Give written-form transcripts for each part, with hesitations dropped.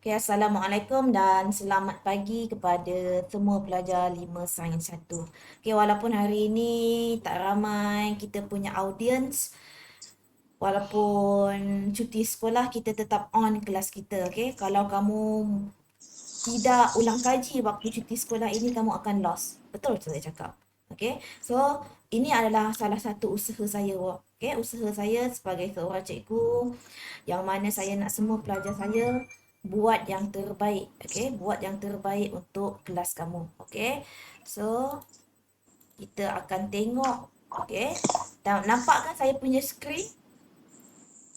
Okay, Assalamualaikum dan selamat pagi kepada semua pelajar 5 Sains 1. Okay, walaupun hari ini tak ramai kita punya audience, walaupun cuti sekolah, kita tetap on kelas kita. Okay, kalau kamu tidak ulang kaji waktu cuti sekolah ini, kamu akan lost. Betul saya cakap. Okay, so ini adalah salah satu usaha saya. Okay, usaha saya sebagai seorang cikgu yang mana saya nak semua pelajar saya buat yang terbaik. Okay, buat yang terbaik untuk kelas kamu. Okay, so kita akan tengok. Okay, nampak kan saya punya skrin?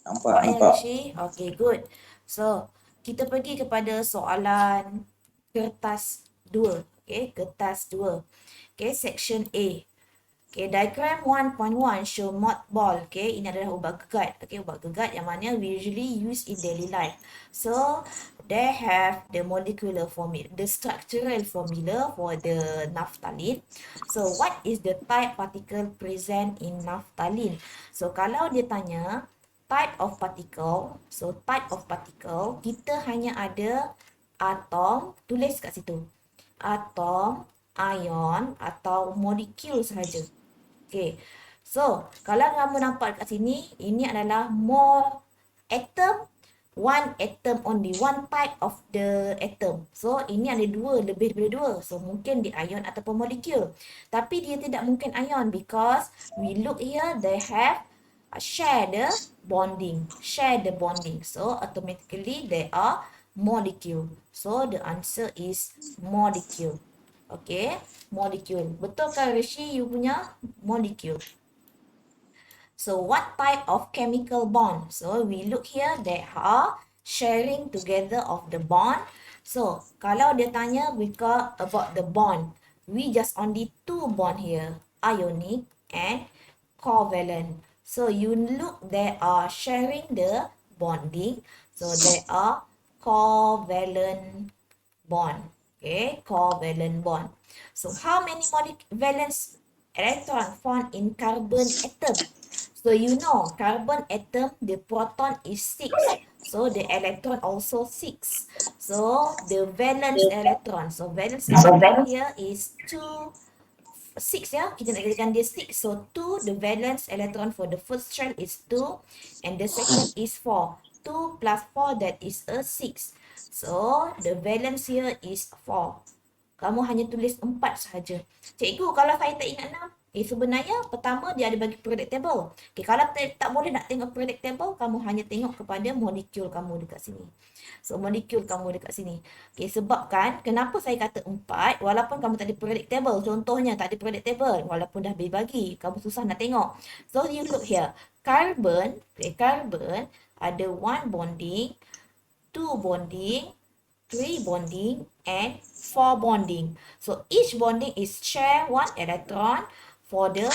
Nampak, Nampak ya nampak. Rishi? Okay, good. So, kita pergi kepada soalan kertas 2. Okay, kertas 2. Okay, section A. Okay, diagram 1.1 show moth ball. Okay, ini adalah ubat gegat. Okay, ubat gegat yang mana we usually use in daily life. So, they have the molecular formula, the structural formula for the naphthalene. So, what is the type particle present in naphthalene? So, kalau dia tanya type of particle, so type of particle, kita hanya ada atom, tulis kat situ. Atom, ion atau molekul sahaja. Okay. So, kalau kamu nampak kat sini, ini adalah more atom, one atom only, one type of the atom. So, ini ada dua, lebih daripada dua. So, mungkin di ion ataupun molekul. Tapi dia tidak mungkin ion because we look here, they have share the bonding. Share the bonding. So, automatically they are molecule. So, the answer is molecule. Okay, molecule. Betul kan Rishi, you punya molecule. So what type of chemical bond? So we look here, they are sharing together of the bond. So kalau dia tanya about the bond, we just only two bond here, ionic and covalent. So you look, they are sharing the bonding. So they are covalent bond. Okay, covalent bond. So how many valence electron found in carbon atom? So you know carbon atom, the proton is 6. So the electron also 6. So the valence electron. So valence electron here is 2, 6 ya. Kita nak katakan dia 6. So 2, the valence electron for the first shell is 2. And the second is 4. 2 plus 4, that is a 6. So the valence here is 4. Kamu hanya tulis 4 sahaja. Cikgu, kalau saya tak ingat 6. Sebenarnya pertama dia ada bagi periodic table. Kalau tak boleh nak tengok periodic table, kamu hanya tengok kepada molekul kamu dekat sini. So, molekul kamu dekat sini. Sebabkan kenapa saya kata 4 walaupun kamu tak ada periodic table. Contohnya tak ada periodic table walaupun dah bagi, kamu susah nak tengok. So, you look here. Carbon, carbon ada 1 bonding, 2 bonding, 3 bonding, and 4 bonding. So each bonding is share 1 electron for the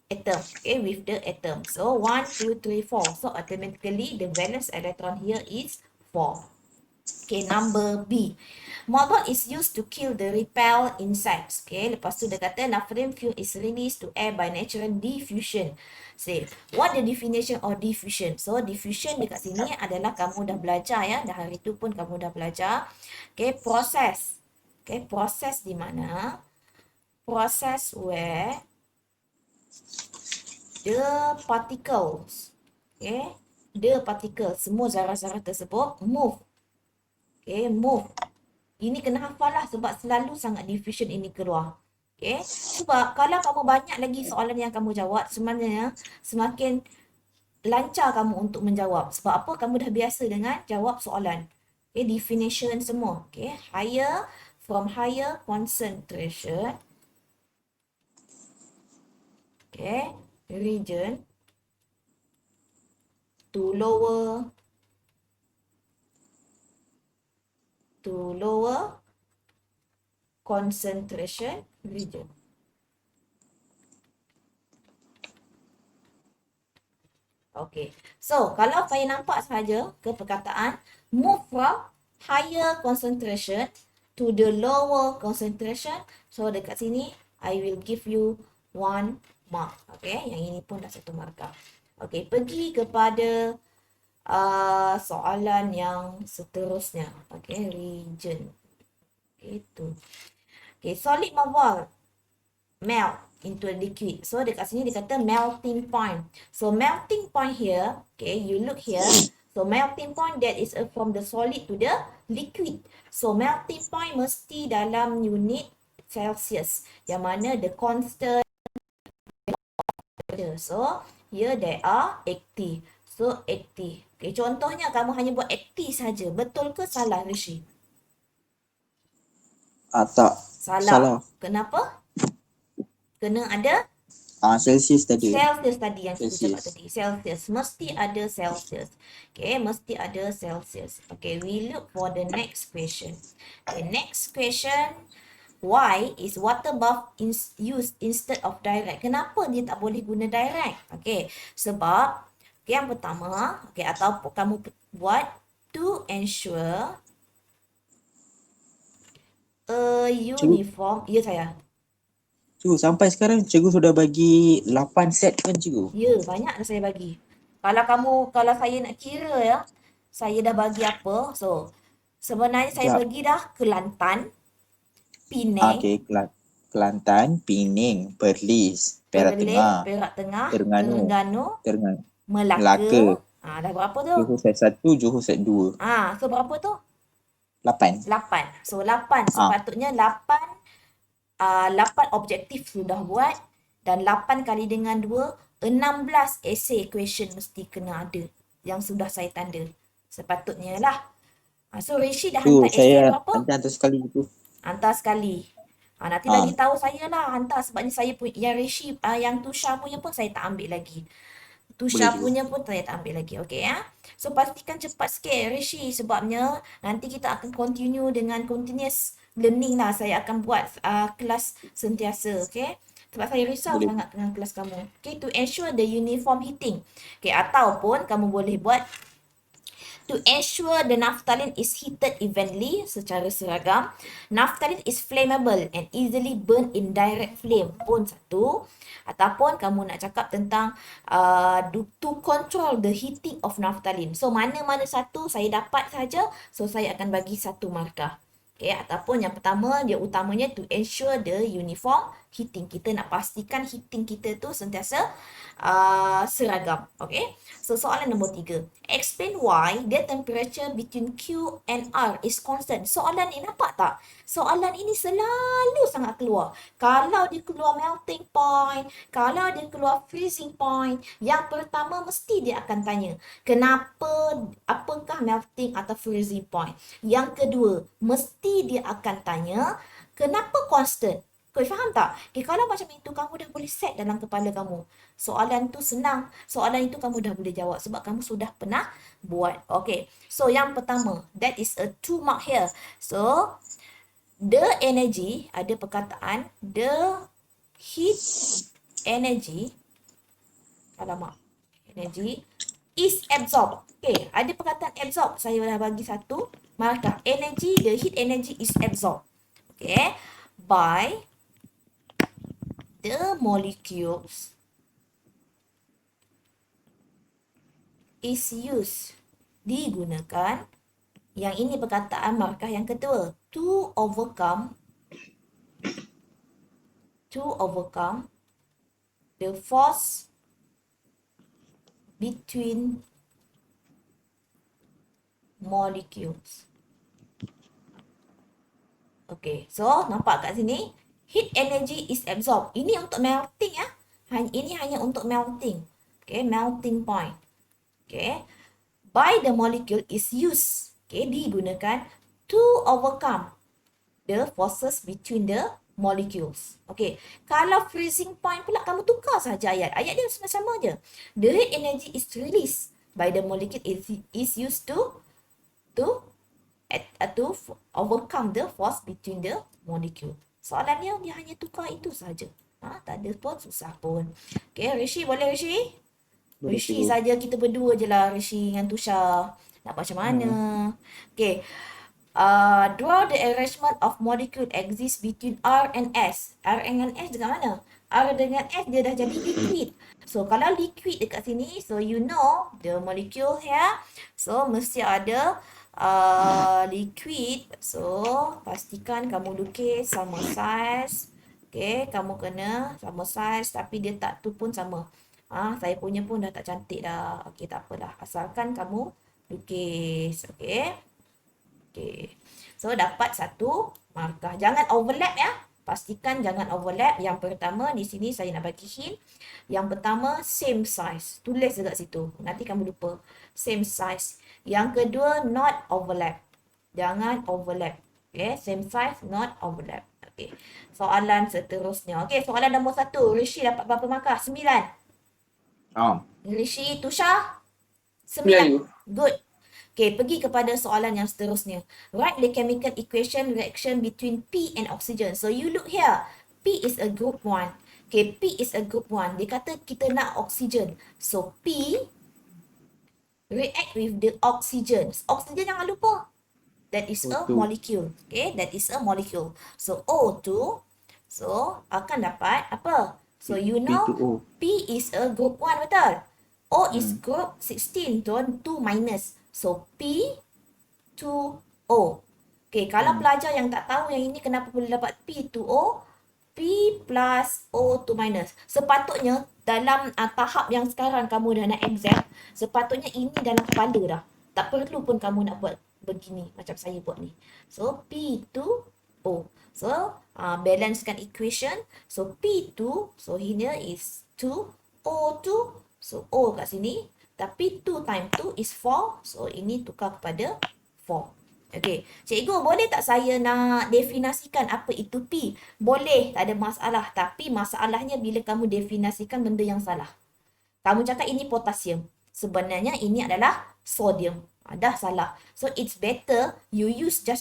atom, okay, with the atom. So 1, 2, 3, 4. So automatically the valence electron here is 4. Okay, number B. Mobile is used to kill the repel insects. Okay, lepas tu dia kata naphthalene fuel is released to air by natural diffusion. Say, what the definition of diffusion? So, diffusion dekat sini adalah kamu dah belajar ya. Dah hari tu pun kamu dah belajar. Okay, proses. Okay, proses di mana? Proses where the particles, okay, the particles, semua zarah-zarah tersebut move. Okay, move. Ini kena hafal lah sebab selalu sangat diffusion ini keluar. Okay. Sebab kalau kamu banyak lagi soalan yang kamu jawab, sebenarnya semakin lancar kamu untuk menjawab. Sebab apa? Kamu dah biasa dengan jawab soalan. Okay, definition semua. Okay, higher, from higher concentration. Okay, region to lower concentration region. Okay. So, kalau saya nampak sahaja ke perkataan move from higher concentration to the lower concentration. So, dekat sini, I will give you 1 mark. Okay. Yang ini pun dah 1 markah. Okay. Pergi kepada soalan yang seterusnya. Okay, region. Itu. Okay, solid marble melt into a liquid. So dekat sini dia kata melting point. So melting point here, okay, you look here. So melting point that is from the solid to the liquid. So melting point mesti dalam unit Celsius. Yang mana the constant. So here there are 80. So 80. Okay, contohnya kamu hanya buat 80 saja. Betul ke salah, Rishi? Tak. Salah. Kenapa? Kena ada Celsius tadi. Celsius tadi yang kita Celsius. cakap tadi. Celsius. Mesti ada Celsius. Okay, mesti ada Celsius. Okay, we look for the next question. Okay, next question. Why is water bath used instead of direct? Kenapa dia tak boleh guna direct? Okay, sebab okay, yang pertama, okay, atau kamu buat to ensure a uniform. Ya, saya. Cikgu, sampai sekarang cikgu sudah bagi 8 set kan cikgu? Ya, banyak dah saya bagi. Kalau saya nak kira ya, saya dah bagi apa? So, sebenarnya saya Sekejap. bagi dah Kelantan, Penang, Okey, Kelantan, Pening, Perlis, Perak Perlis, Tengah, Perak Tengah, Terengganu, Terengganu, Melaka, Melaka. Dah berapa tu? Johor set 1, Johor set 2. So berapa tu? 8. 8. So 8. Ah, Sepatutnya 8 objektif sudah buat dan 8 kali dengan 2, 16 essay question mesti kena ada yang sudah saya tanda. Sepatutnya lah. So Rishi dah tu hantar essay saya berapa? hantar sekali tu. Hantar sekali. Nanti Ah, bagi tahu saya lah hantar sebabnya saya pun yang Rishi yang Tusha punya pun saya tak ambil lagi. boleh Tusha cikgu. punya pun saya tak ambil lagi. Okay ya. So pastikan cepat sikit Rishi sebabnya nanti kita akan continue dengan continuous learning lah. Saya akan buat kelas sentiasa. Okay. Sebab saya risau Boleh. sangat dengan kelas kamu. Okay. To ensure the uniform heating. Okay. Ataupun kamu boleh buat to ensure the naphthalene is heated evenly secara seragam. Naphthalene is flammable and easily burn in direct flame pun satu. Ataupun kamu nak cakap tentang to control the heating of naphthalene. So mana-mana satu saya dapat saja, so saya akan bagi satu markah. Okay, ataupun yang pertama dia utamanya to ensure the uniform heating. Kita nak pastikan heating kita tu sentiasa seragam. Okay. So soalan nombor 3. Explain why the temperature between Q and R is constant. Soalan ni nampak tak? Soalan ini selalu sangat keluar. Kalau dia keluar melting point, kalau dia keluar freezing point, yang pertama mesti dia akan tanya, kenapa, apakah melting atau freezing point? Yang kedua, mesti dia akan tanya, kenapa constant? Kau faham tak? Okay, kalau macam itu, kamu dah boleh set dalam kepala kamu. Soalan tu senang. Soalan itu kamu dah boleh jawab sebab kamu sudah pernah buat. Okay. So, yang pertama, that is a 2 mark here. So, the energy, ada perkataan, the heat energy, energy is absorbed. Okay, ada perkataan absorb. Saya dah bagi satu markah. Energy, the heat energy is absorbed. Okay, by the molecules is used, digunakan. Yang ini perkataan markah yang kedua, to overcome the force between molecules. Okay, so nampak kat sini, heat energy is absorbed. Ini untuk melting ya. Ini hanya untuk melting. Okay, melting point. Okay, by the molecule is used. Okay, digunakan to overcome the forces between the molecules. Okay, kalau freezing point pula kamu tukar saja ayat. Ayat dia sama-sama je. The heat energy is released by the molecule is used to overcome the force between the molecule. Soalannya dia hanya tukar itu saja. Tak ada pun susah pun. Okay, Rishi boleh Rishi? Boleh, Rishi cikgu. saja kita berdua je lah, Rishi dengan Tusha. Nak macam mana? Okay. Draw the arrangement of molecule exists between R and S. R and S dekat mana? R dengan S dia dah jadi liquid. So kalau liquid dekat sini, so you know the molecule here. So mesti ada liquid. So pastikan kamu lukis sama saiz. Okay, kamu kena sama saiz tapi dia tak tu pun sama. Saya punya pun dah tak cantik dah. Okay, tak apalah. Asalkan kamu lukis. Okay. Okay. So dapat satu markah. Jangan overlap ya. Pastikan jangan overlap. Yang pertama di sini saya nak bagi hint. Yang pertama same size. Tulis dekat situ. Nanti kamu lupa. Same size. Yang kedua not overlap. Jangan overlap. Okay. Same size not overlap. Okay. Soalan seterusnya. Okay. Soalan nombor 1. Rishi dapat berapa markah? 9. Rishi, Tusha? 9. Good. Okay, pergi kepada soalan yang seterusnya. Write the chemical equation reaction between P and oxygen. So you look here. P is a group 1. Okay, P is a group 1. Dia kata kita nak oxygen. So P react with the oxygen. Oxygen jangan lupa. That is a O2. molecule. Okay, that is a molecule. So O2. So akan dapat apa? So you know P2O. P is a group 1, betul? O is group 16, tuan, 2 minus. So P2O. Okay, kalau pelajar yang tak tahu yang ini kenapa boleh dapat P2O, P plus O2 minus. Sepatutnya dalam tahap yang sekarang kamu dah nak exam, sepatutnya ini dalam kepala dah. Tak perlu pun kamu nak buat begini macam saya buat ni. So P2O. So balancekan equation. So P2, so here is 2, O2. So O kat sini. Tapi 2 times 2 is 4. So ini tukar kepada 4. Okey. Cikgu, boleh tak saya nak definasikan apa itu P? Boleh, tak ada masalah. Tapi masalahnya bila kamu definasikan benda yang salah. Kamu cakap ini potasium. Sebenarnya ini adalah sodium. Dah salah. So it's better you use the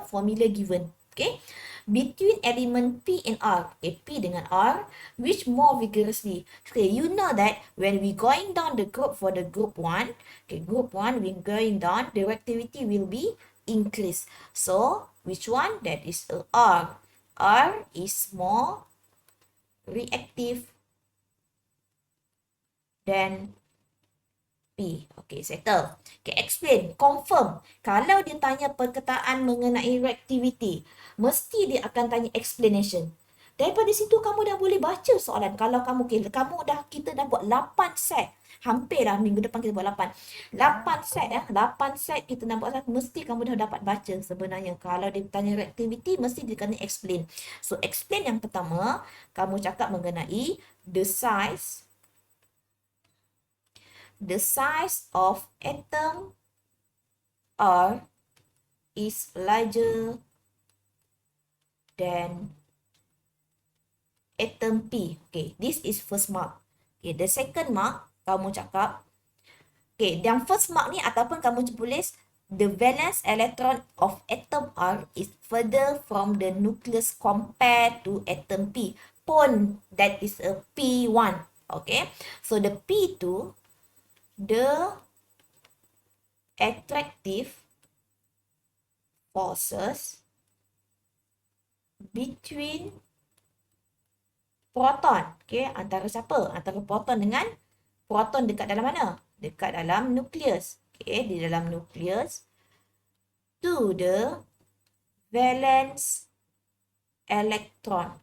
formula given. Okay. Between element P and R. Okay, P dengan R. Which more vigorously? Okay, you know that when we going down the group for the group 1. Okay, group 1 when going down, the reactivity will be increased. So, which one? That is a R. R is more reactive than P. Okay, settle. Okay, explain. Confirm. Kalau dia tanya perkataan mengenai reactivity, mesti dia akan tanya explanation. Daripada situ kamu dah boleh baca soalan. Kalau kamu kita dah buat 8 set. Hampir dah minggu depan kita buat 8. 8 set ya. 8 set kita nak buat satu. Mesti kamu dah dapat baca sebenarnya. Kalau dia tanya reactivity, mesti dia kena explain. So, explain yang pertama, kamu cakap mengenai the size of atom R is larger than atom P. Okay, this is first mark. Okay, the second mark, kamu cakap. Okay, yang first mark ni ataupun kamu tulis the valence electron of atom R is further from the nucleus compared to atom P. Pun, that is a P1. Okay, so the P2, the attractive forces between proton. Okay, antara siapa? Antara proton dengan proton dekat dalam mana? Dekat dalam nukleus. Okay, di dalam nukleus. To the valence electron.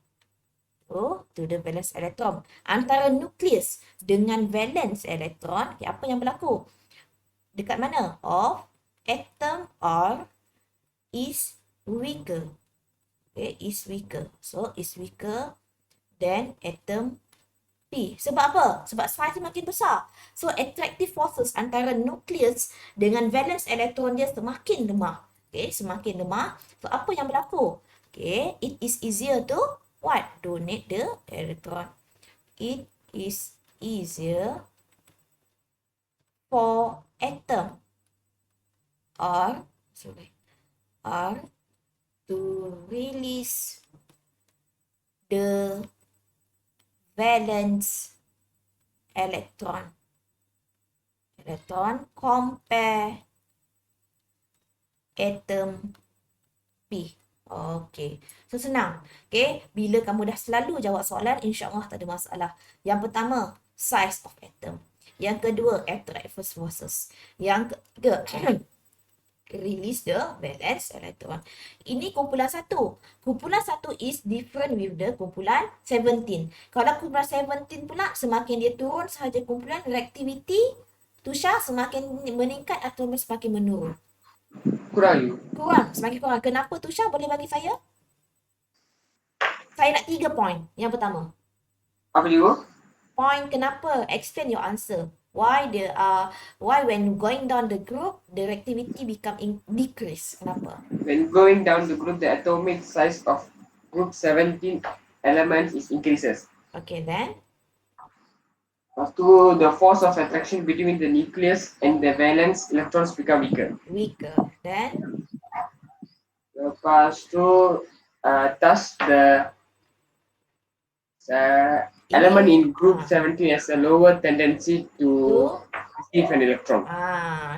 Oh, to the valence electron. Antara nukleus dengan valence electron, okay, apa yang berlaku? Dekat mana? Of atom R is weaker. Okay, is weaker. So, is weaker than atom P. Sebab apa? Sebab size makin besar. So, attractive forces antara nukleus dengan valence electron dia semakin lemah. Okay, semakin lemah. So, apa yang berlaku? Okay, it is easier to what? Donate the electron. It is easier for atom R to release the valence electron compare atom P. Okey. So senang. Okey, bila kamu dah selalu jawab soalan, insya-Allah tak ada masalah. Yang pertama, size of atom. Yang kedua, attractive forces. Yang ketiga, release the valence electron. Ini kumpulan satu. Kumpulan satu is different with the kumpulan 17. Kalau kumpulan 17 pula, semakin dia turun sahaja kumpulan reactivity, Tusha semakin meningkat atau semakin menurun? Kurang you. Kurang, semakin kurang. Kenapa Tusha? Boleh bagi saya? Saya nak 3 point. Yang pertama. Apa dia? Point kenapa? Explain your answer. Why when going down the group, the reactivity become decrease? Kenapa? When going down the group, the atomic size of group 17 elements is increases. Okay, then. Lepas tu, the force of attraction between the nucleus and the valence electrons become weaker. Weaker. Then. Lepas tu, thus the element in group 17 has a lower tendency to receive an electron.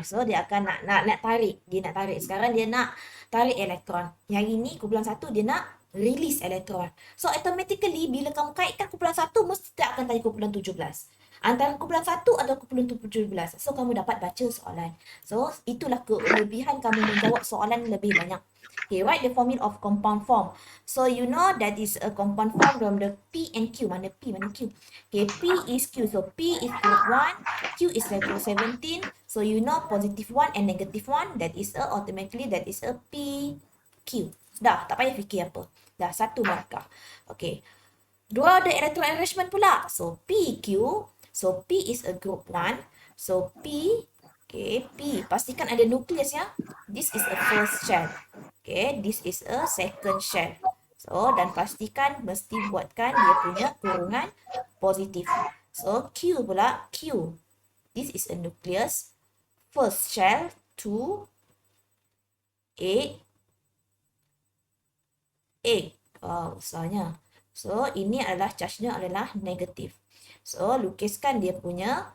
So dia akan nak tarik. Dia nak tarik. Sekarang dia nak tarik elektron. Yang ini kumpulan satu dia nak release elektron. So automatically bila kamu kaitkan kumpulan satu mesti tak akan tarik kumpulan 17. Antara kumpulan 1 atau kumpulan 17. So kamu dapat baca soalan. So itulah kelebihan kamu menjawab soalan lebih banyak. Okay, write the formula of compound form. So you know that is a compound form from the P and Q. Mana P, mana Q? Okay, P is Q. So P is group 1, Q is level 17. So you know positive 1 and negative 1. That is automatically that is a P, Q. Dah, tak payah fikir apa. Dah, satu markah. Okay. Draw the electron arrangement pula. So P, Q. So P is a group 1. So P, okay, P. Pastikan ada nukleus ya. This is a first shell. Okay, this is a second shell. So, dan pastikan mesti buatkan dia punya kurungan positif. So, Q pula, Q. This is a nucleus. First shell, 2, 8, 8. Besarnya. So, ini adalah charge-nya adalah negatif. So, lukiskan dia punya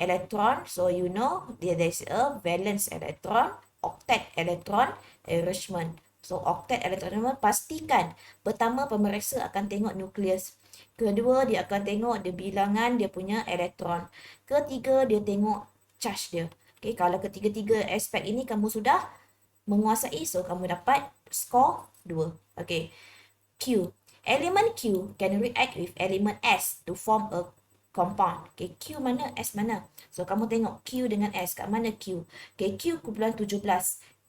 electron. So, you know there is a valence electron, octet electron arrangement. So, octet electron arrangement pastikan pertama pemeriksa akan tengok nukleus. Kedua, dia akan tengok dia bilangan dia punya elektron. Ketiga, dia tengok charge dia. Okay, kalau ketiga-tiga aspek ini kamu sudah menguasai, so kamu dapat skor 2. Okay, Q. Element Q can react with element S to form a compound. Okay, Q mana, S mana? So, kamu tengok Q dengan S. Kat mana Q? Okay, Q kumpulan 17.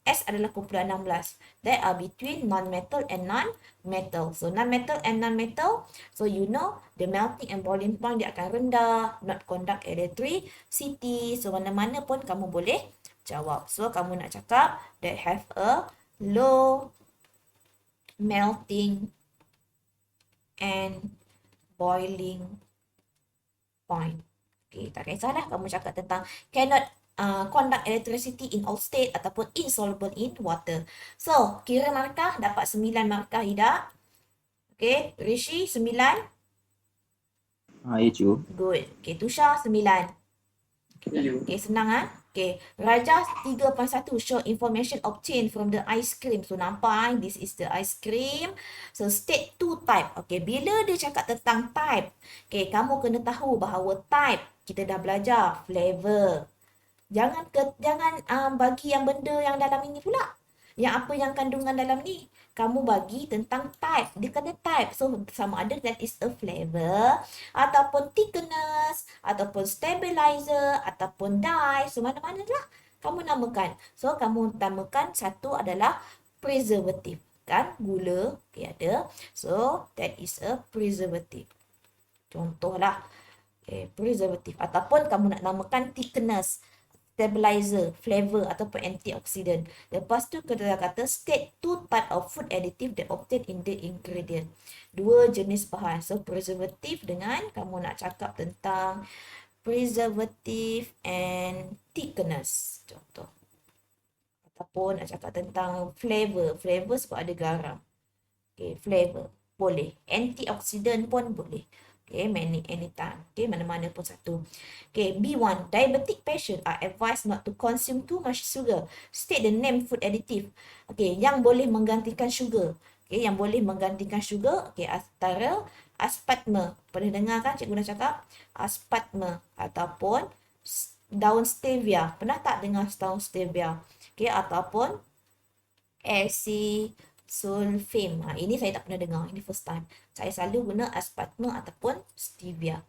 S adalah kumpulan 16. They are between non-metal and non-metal. So, non-metal and non-metal. So, you know, the melting and boiling point dia akan rendah. Not conduct electricity. So, mana-mana pun kamu boleh jawab. So, kamu nak cakap they have a low melting and boiling point. Okay, tak kisahlah kamu cakap tentang cannot conduct electricity in all state ataupun insoluble in water. So, kira markah dapat 9 markah Ida. Okay, Rishi 9. Ya cikgu. Good. Okay, Tusha 9. Okay, senang ah. Okay, Raja 3.1 show information obtained from the ice cream. So, nampak this is the ice cream. So, state 2 type. Okay, bila dia cakap tentang type, okay, kamu kena tahu bahawa type, kita dah belajar flavor. Jangan bagi yang benda yang dalam ini pula. Yang apa yang kandungan dalam ni. Kamu bagi tentang type. Dia kata type. So, sama ada that is a flavor, ataupun thickness, ataupun stabilizer, ataupun dye. So, mana-mana lah kamu namakan. So, kamu namakan satu adalah preservative. Kan? Gula. Okay, ada. So, that is a preservative. Contohlah. Okay, preservative. Ataupun kamu nak namakan thickness, stabilizer, flavor ataupun antioxidant. Lepas tu kita kata state 2 type of food additive that obtained in the ingredient. 2 jenis bahan. So preservative dengan kamu nak cakap tentang preservative and thickness. Contoh. Ataupun nak cakap tentang flavor. Flavor sebab ada garam. Okay, flavor. Boleh. Antioxidant pun boleh. Okay, anytime. Okay, mana-mana pun satu. Okay, B1. Diabetic patient are advised not to consume too much sugar. State the name food additive. Okay, yang boleh menggantikan sugar. Okay, yang boleh menggantikan sugar. Okay, antara aspartame. Pernah dengar kan cikgu dah cakap? Aspartame ataupun daun stevia. Pernah tak dengar daun stevia? Okay, ataupun sulfame. Ini saya tak pernah dengar. Ini first time. Saya selalu guna aspartame ataupun stevia.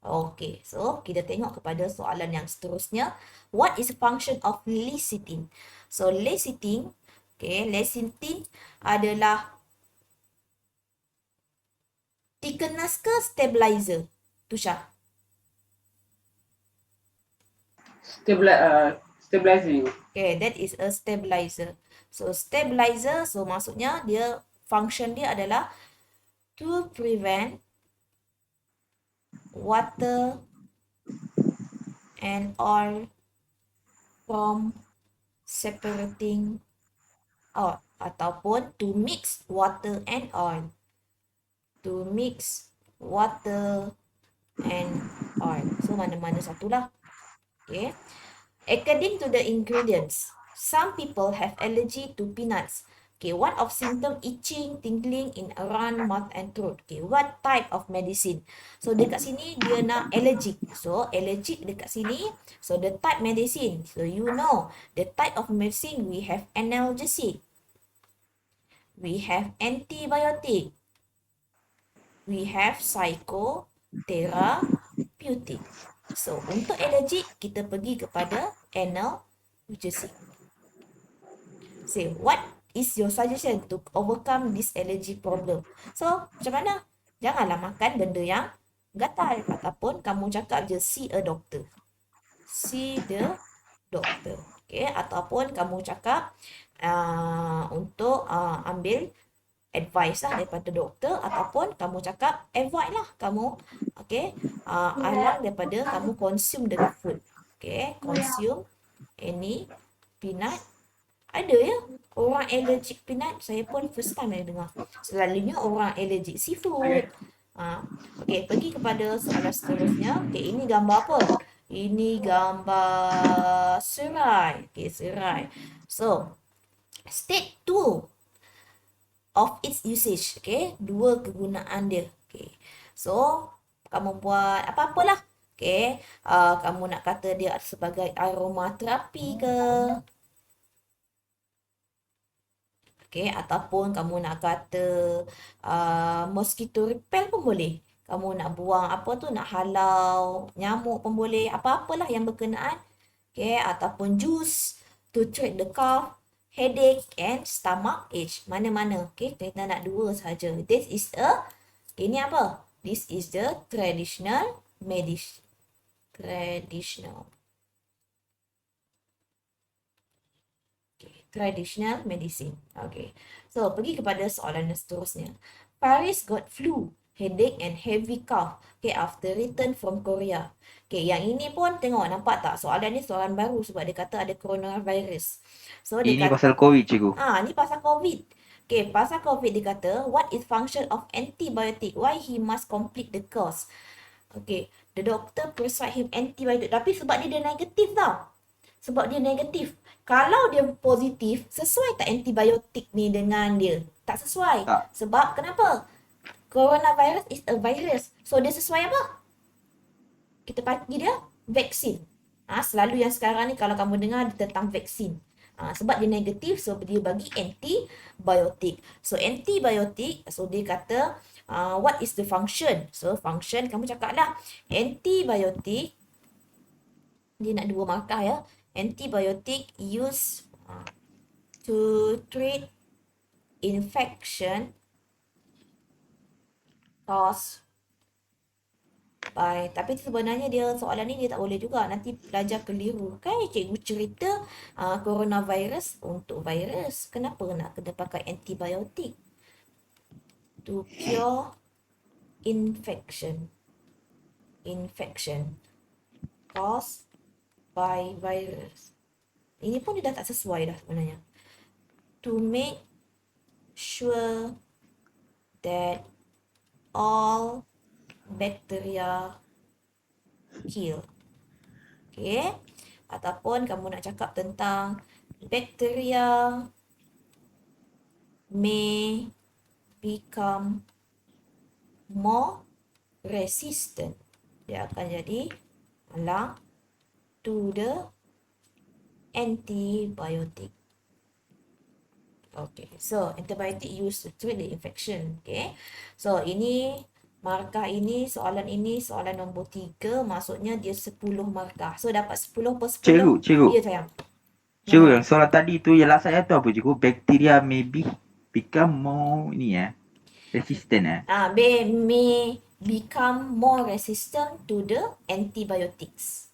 Okay, so kita tengok kepada soalan yang seterusnya. What is the function of lecithin? So lecithin, okay, lecithin adalah thickeners ke stabilizer? Tusha. Stabilizing. Okay, that is a stabilizer. So stabilizer, so maksudnya dia function dia adalah to prevent water and oil from separating out ataupun to mix water and oil. To mix water and oil. So mana-mana satulah. Okay. According to the ingredients, some people have allergy to peanuts. Okay, one of symptom itching, tingling in around mouth and throat. Okay, what type of medicine? So dekat sini dia nak allergic. So allergic dekat sini. So the type medicine. So you know the type of medicine we have analgesic. We have antibiotic. We have psychotherapeutic. So, untuk allergic, kita pergi kepada analgesic. Say, what is your suggestion to overcome this allergy problem? So, macam mana? Janganlah makan benda yang gatal. Ataupun kamu cakap je, see a doctor. See the doctor. Okay, ataupun kamu cakap untuk ambil advice lah daripada doktor ataupun kamu cakap avoid lah kamu alang daripada kamu consume the food. Okay, consume any peanut. Ada ya orang allergic peanut, saya pun first time saya dengar. Selalunya orang allergic seafood. Okay, pergi kepada soalan seterusnya. Okay, ini gambar apa? Ini gambar serai. Okay, serai. So, state 2 of its usage. Okay, 2 kegunaan dia. Okay, so kamu buat apa-apalah. Okay, kamu nak kata dia sebagai aromaterapi ke? Okay, ataupun kamu nak kata mosquito repel pun boleh. Kamu nak buang apa tu, nak halau nyamuk pun boleh. Apa-apalah yang berkenaan. Okay, ataupun juice to treat the cough, headache and stomach ache. Mana-mana. Okay, kita nak 2 saja. This is ini apa? This is the traditional medicine. Traditional. Okay, traditional medicine. Okay. So, pergi kepada soalan yang seterusnya. Paris got flu, headache and heavy cough. Okay, after return from Korea. Okay, yang ini pun tengok, nampak tak? Soalan ni soalan baru sebab dia kata ada coronavirus. So, dia Ini kata, pasal COVID, cikgu. ni pasal COVID. Okay, pasal COVID dia kata, what is function of antibiotic? Why he must complete the course? Okay, the doctor prescribe him antibiotic. Tapi sebab dia negatif tau. Sebab dia negatif. Kalau dia positif, sesuai tak antibiotik ni dengan dia? Tak sesuai. Tak. Sebab kenapa? Coronavirus is a virus. So, dia sesuai apa? Kita bagi dia vaksin. Selalu yang sekarang ni kalau kamu dengar tentang vaksin. Sebab dia negatif, so dia bagi antibiotik. So antibiotik, so dia kata what is the function? So function kamu cakap lah. Antibiotik, dia nak 2 markah ya. Antibiotik used to treat infection caused by, tapi sebenarnya dia soalan ni dia tak boleh juga, nanti pelajar keliru. Kan cikgu cerita coronavirus untuk virus. Kenapa nak kena pakai antibiotik? To cure infection. Infection caused by virus. Ini pun dia dah tak sesuai dah sebenarnya. To make sure that all bacteria kill. Okay. Ataupun kamu nak cakap tentang bacteria may become more resistant. Dia akan jadi malang to the antibiotic. Okay, so antibiotic used to treat the infection. Okay, so ini markah ini, soalan nombor 3, maksudnya dia 10 markah. So dapat 10 per 10. Cikgu. Ya sayang. Cikgu, yang soalan tadi tu yang last ayat tu apa cikgu? Bacteria maybe become more ni resistant May become more resistant to the antibiotics.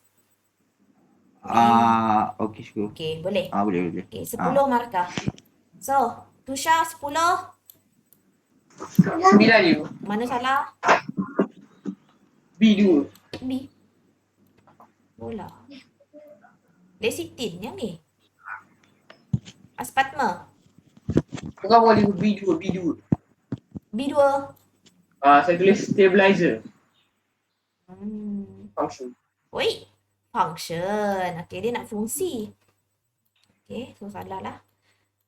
okey cikgu. Okay, boleh. Boleh. Okay, 10 markah. So, Tusha 10. 9 cikgu. Mana salah? B2. B. Bola. Lecithin yang ni. Aspartame. Bukan boleh B2. B2. Saya tulis stabilizer Hmm. function. Oi. Function. Okay, dia nak fungsi. Okay, so salah lah.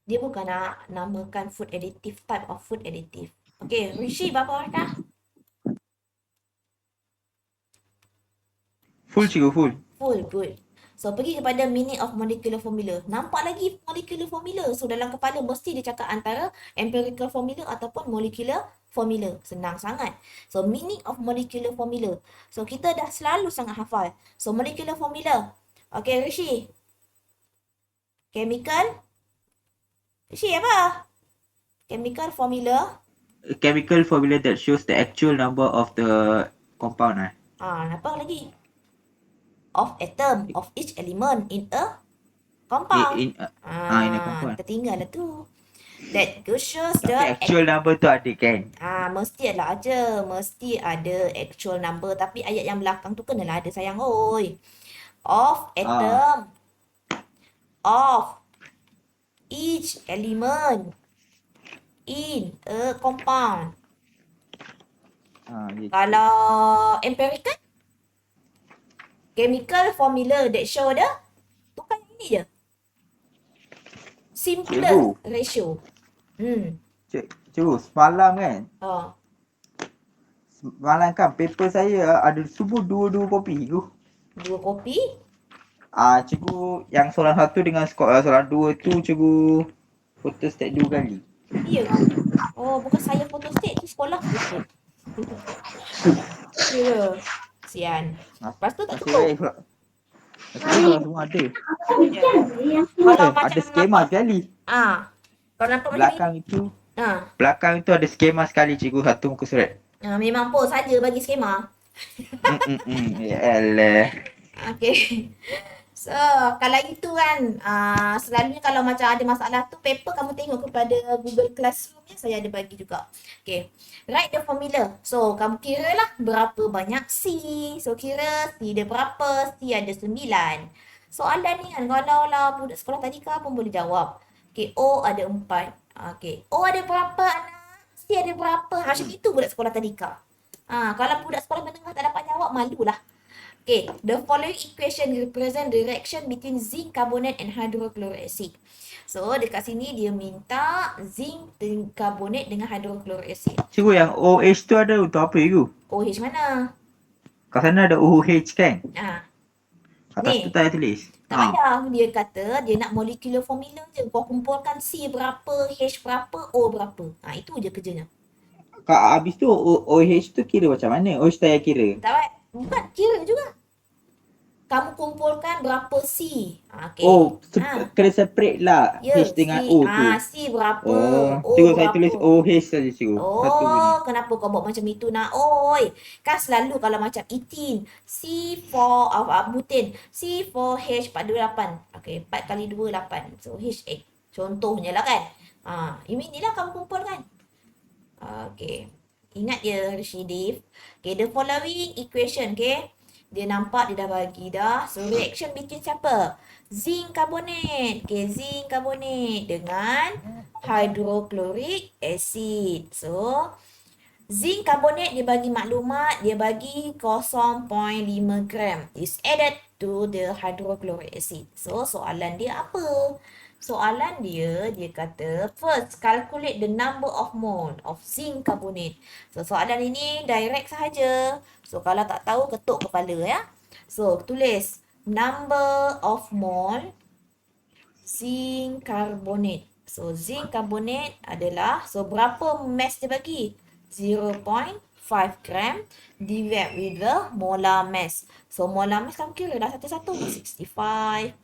Dia bukan nak namakan food additive, type of food additive. Okay, Rishi berapa markah? Full cikgu, full. Full, good. So, pergi kepada meaning of molecular formula. Nampak lagi molecular formula. So, dalam kepala mesti dia cakap antara empirical formula ataupun molecular formula. Senang sangat. So, meaning of molecular formula. So, kita dah selalu sangat hafal. So, molecular formula. Okay, Rishi. Chemical. Rishi apa? Chemical formula. A chemical formula that shows the actual number of the compound Apa lagi? Of atom, of each element in a compound. in a compound. Tertinggal lah tu. That shows Tapi the actual number tu ada kan? mesti ada aja. Mesti ada actual number. Tapi ayat yang belakang tu kenalah ada sayang oi. Of atom. Of each element in a compound. Kalau empirical, chemical formula that show the bukan ini je. Simplest Cikgu. ratio. Cikgu, semalam kan? Oh. Semalam kan paper saya ada semua dua kopi tu. 2 kopi. Cikgu yang soalan 1 dengan soalan 2 tu cikgu photostat 2 kali. Ya. Oh, bukan saya photostat, tu sekolah photostat. Ya. Sian. Lepas tu tak Masih cukup. baik pula. Masih semua ada. Ya. Kalau macam Ada skema sekali. Kalau nampak macam ni. Belakang itu belakang itu ada skema sekali cikgu, satu muka surat. Memang pun saja bagi skema. Ya elah. Okay. So, kalau itu kan, selalunya kalau macam ada masalah tu, paper kamu tengok kepada Google Classroom ya, saya ada bagi juga. Okay. Write the formula. So, kamu kira lah berapa banyak C. So, kira C dia berapa? C ada 9. Soalan ni kan, kalau lah budak sekolah tadika pun boleh jawab. Okay, O ada 4. Okay, O ada berapa anak? C ada berapa? Macam itu budak sekolah tadika. Kalau budak sekolah menengah tak dapat jawab, malulah. Okay, the following equation represent the reaction between zinc carbonate and hydrochloric acid. So, dekat sini dia minta zinc carbonate dengan hydrochloric acid. Cikgu, yang OH tu ada untuk apa cikgu? OH mana? Kat sana ada OH kan? Atas Ni. tu tak ada tulis. Tak payah. Dia kata dia nak molecular formula je. Kau kumpulkan C berapa, H berapa, O berapa. Itu je kerjanya. Habis tu OH tu kira macam mana? OH tak payah kira. Tak payah. Bukan, kira juga. Kamu kumpulkan berapa C. Okay. Kena separate lah H dengan O tu. C berapa, O cikgu berapa. saya tulis OH saja cikgu. Satu bunyi. Kenapa kau buat macam itu nak? Kan selalu kalau macam etin, C4 butane, C4H 428. Okay, 4 kali 2 8. So H8. Contohnya lah kan. Inilah kamu kumpulkan. Okay. Ingat ya Rashidif. Okay, the following equation, okay. Dia nampak dia dah bagi dah. So, reaction between siapa? Zinc carbonate. Okay, zinc carbonate dengan hydrochloric acid. So, Zinc carbonate dia bagi maklumat, dia bagi 0.5 gram is added to the hydrochloric acid. So soalan dia apa? Soalan dia kata first calculate the number of mole of zinc carbonate. So soalan ini direct sahaja. So kalau tak tahu ketuk kepala ya. So tulis number of mole zinc carbonate. So zinc carbonate adalah, so berapa mass dia bagi? 0.5 gram divided with the molar mass. So molar mass kamu kira dah satu-satu. 65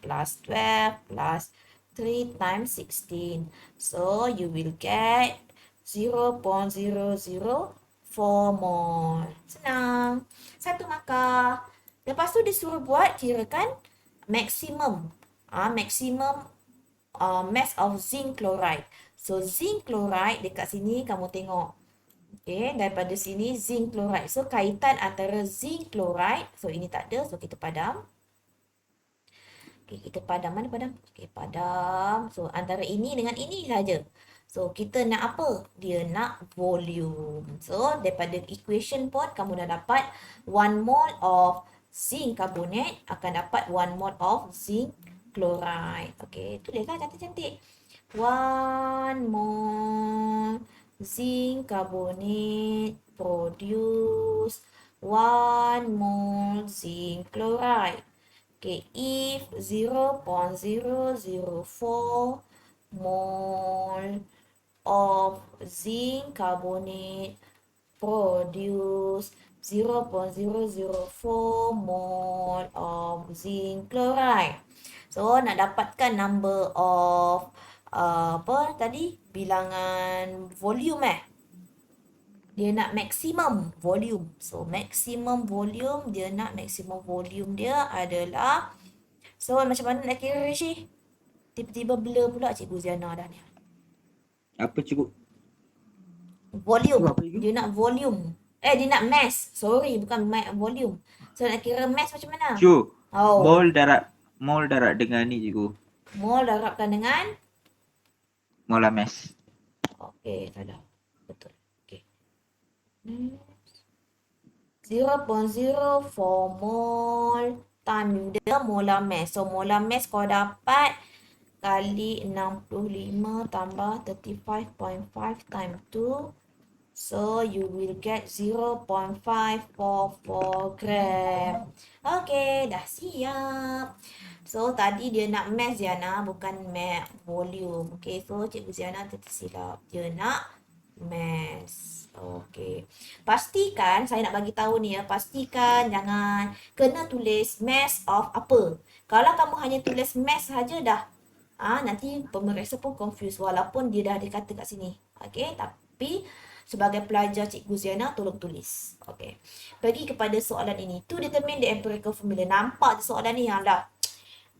plus 12 plus 3 times 16. So you will get 0.004 mole. Senang. Satu markah. Lepas tu disuruh buat kirakan maximum. Maximum mass of zinc chloride. So zinc chloride dekat sini kamu tengok. Okay, daripada sini zinc chloride. So kaitan antara zinc chloride. So ini tak ada. So kita padam. Okay, kita padam. Mana padam? Okay, padam. So antara ini dengan ini saja. So kita nak apa? Dia nak volume. So daripada equation pun kamu dah dapat 1 mole of zinc carbonate akan dapat 1 mole of zinc chloride. Okay, tulislah cantik-cantik. 1 mole zinc carbonate produce 1 mole zinc chloride. Okay, if 0.004 mole of zinc carbonate produce 0.004 mole of zinc chloride. So, nak dapatkan number of apa tadi? Bilangan volume Dia nak maximum volume. So, maximum volume, dia nak maximum volume dia adalah, so macam mana nak kira Rishi? Tiba-tiba blur pula Cikgu Ziana dah ni. Apa cikgu? Volume. Apa cikgu? Dia nak volume. Dia nak mass. Sorry, bukan volume. So, nak kira mass macam mana? Cikgu, Oh. mol darab dengan ni cikgu. Mol darabkan dengan? Molar mass. Okey, salah. Betul. Okey. 0.04 mol time the molar mass. So, molar mass kau dapat kali 65 tambah 35.5 times 2. So, you will get 0.544 gram. Okay, dah siap. So, tadi dia nak mass Ziana, bukan volume. Okay, so Cikgu Ziana tersilap. Dia nak mass. Okay. Pastikan, saya nak bagi tahu ni ya, pastikan jangan kena tulis mass of apa. Kalau kamu hanya tulis mass saja dah, nanti pemeriksa pun confuse walaupun dia dah dikata kat sini. Okay, tapi sebagai pelajar Cikgu Ziana tolong tulis. Okay. Pergi kepada soalan ini. To determine the empirical formula. Nampak soalan ni yang dah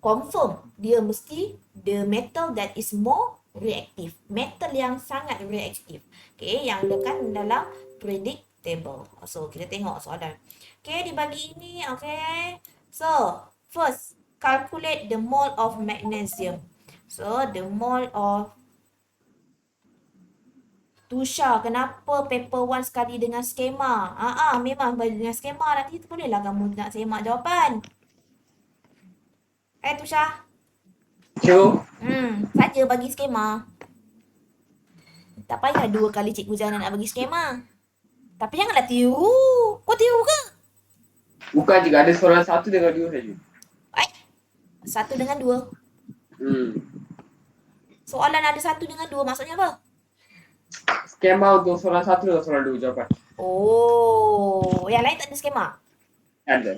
confirm. Dia mesti the metal that is more reactive. Metal yang sangat reaktif. Okay. Yang dekat dalam predictable. So, kita tengok soalan. Okay. Dibagi ini. Okay. So, first, calculate the mole of magnesium. So, the mole of Tusha, kenapa paper 1 sekali dengan skema? Memang dengan skema. Nanti bolehlah kamu nak semak jawapan. Tusha? Cikgu, Saja bagi skema. Tak payah 2 kali Cikgu Ziana nak bagi skema. Tapi janganlah tiru. Kau tiru ke? bukan cikgu, ada soalan 1 dengan 2 saja. 1 dengan 2. Soalan ada 1 dengan 2 maksudnya apa? Skema untuk soalan 1 dengan soalan 2 jawapan. Oh, yang lain tak ada skema? Ada.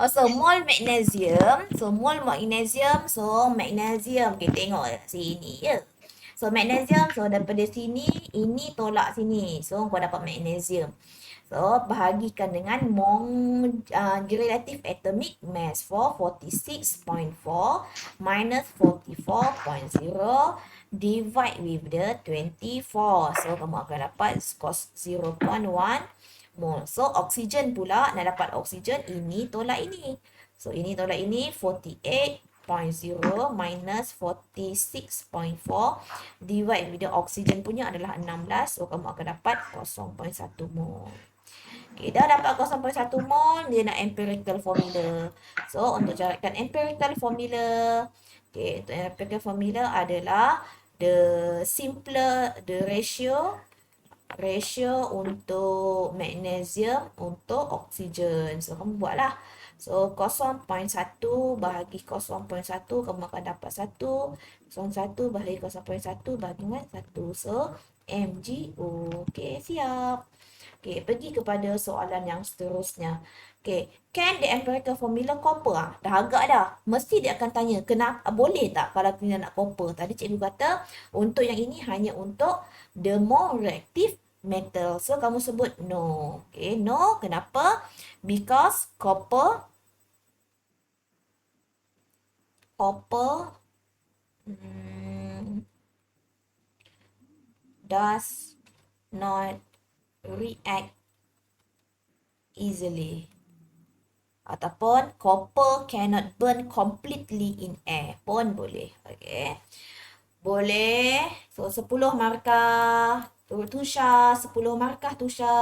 So, mole magnesium. So, mole magnesium. So, magnesium. Okay, tengok sini je. So, magnesium. So, daripada sini, ini tolak sini. So, kau dapat magnesium. So, bahagikan dengan relative atomic mass for 46.4 minus 44.0 divide with the 24. So, kamu akan dapat cos 0.1 mole. So, oksigen pula, nak dapat oksigen, ini tolak ini. So, ini tolak ini, 48.0 minus 46.4 divide with the oxygen punya adalah 16. So, kamu akan dapat 0.1 mol. Okay, dah dapat 0.1 mol, dia nak empirical formula. So, untuk carikan empirical formula, okay, untuk empirical formula adalah the ratio untuk magnesium untuk oksigen. So, kamu buatlah. So, 0.1 bahagi 0.1, kamu akan dapat 1. 0.1 bahagi 0.1 bahagi dengan 1. So, MgO. Okay, siap. Okay, pergi kepada soalan yang seterusnya. Okay, can the empirical formula copper? Dah agak dah. Mesti dia akan tanya, kenapa, boleh tak kalau kita nak copper? Tadi cikgu kata, untuk yang ini hanya untuk the more reactive metal. So, kamu sebut no. Okay, no. Kenapa? Because copper does not react easily. Ataupun copper cannot burn completely in air pun boleh. Okay. Boleh. So, 10 markah. Tusha, 10 markah Tusha.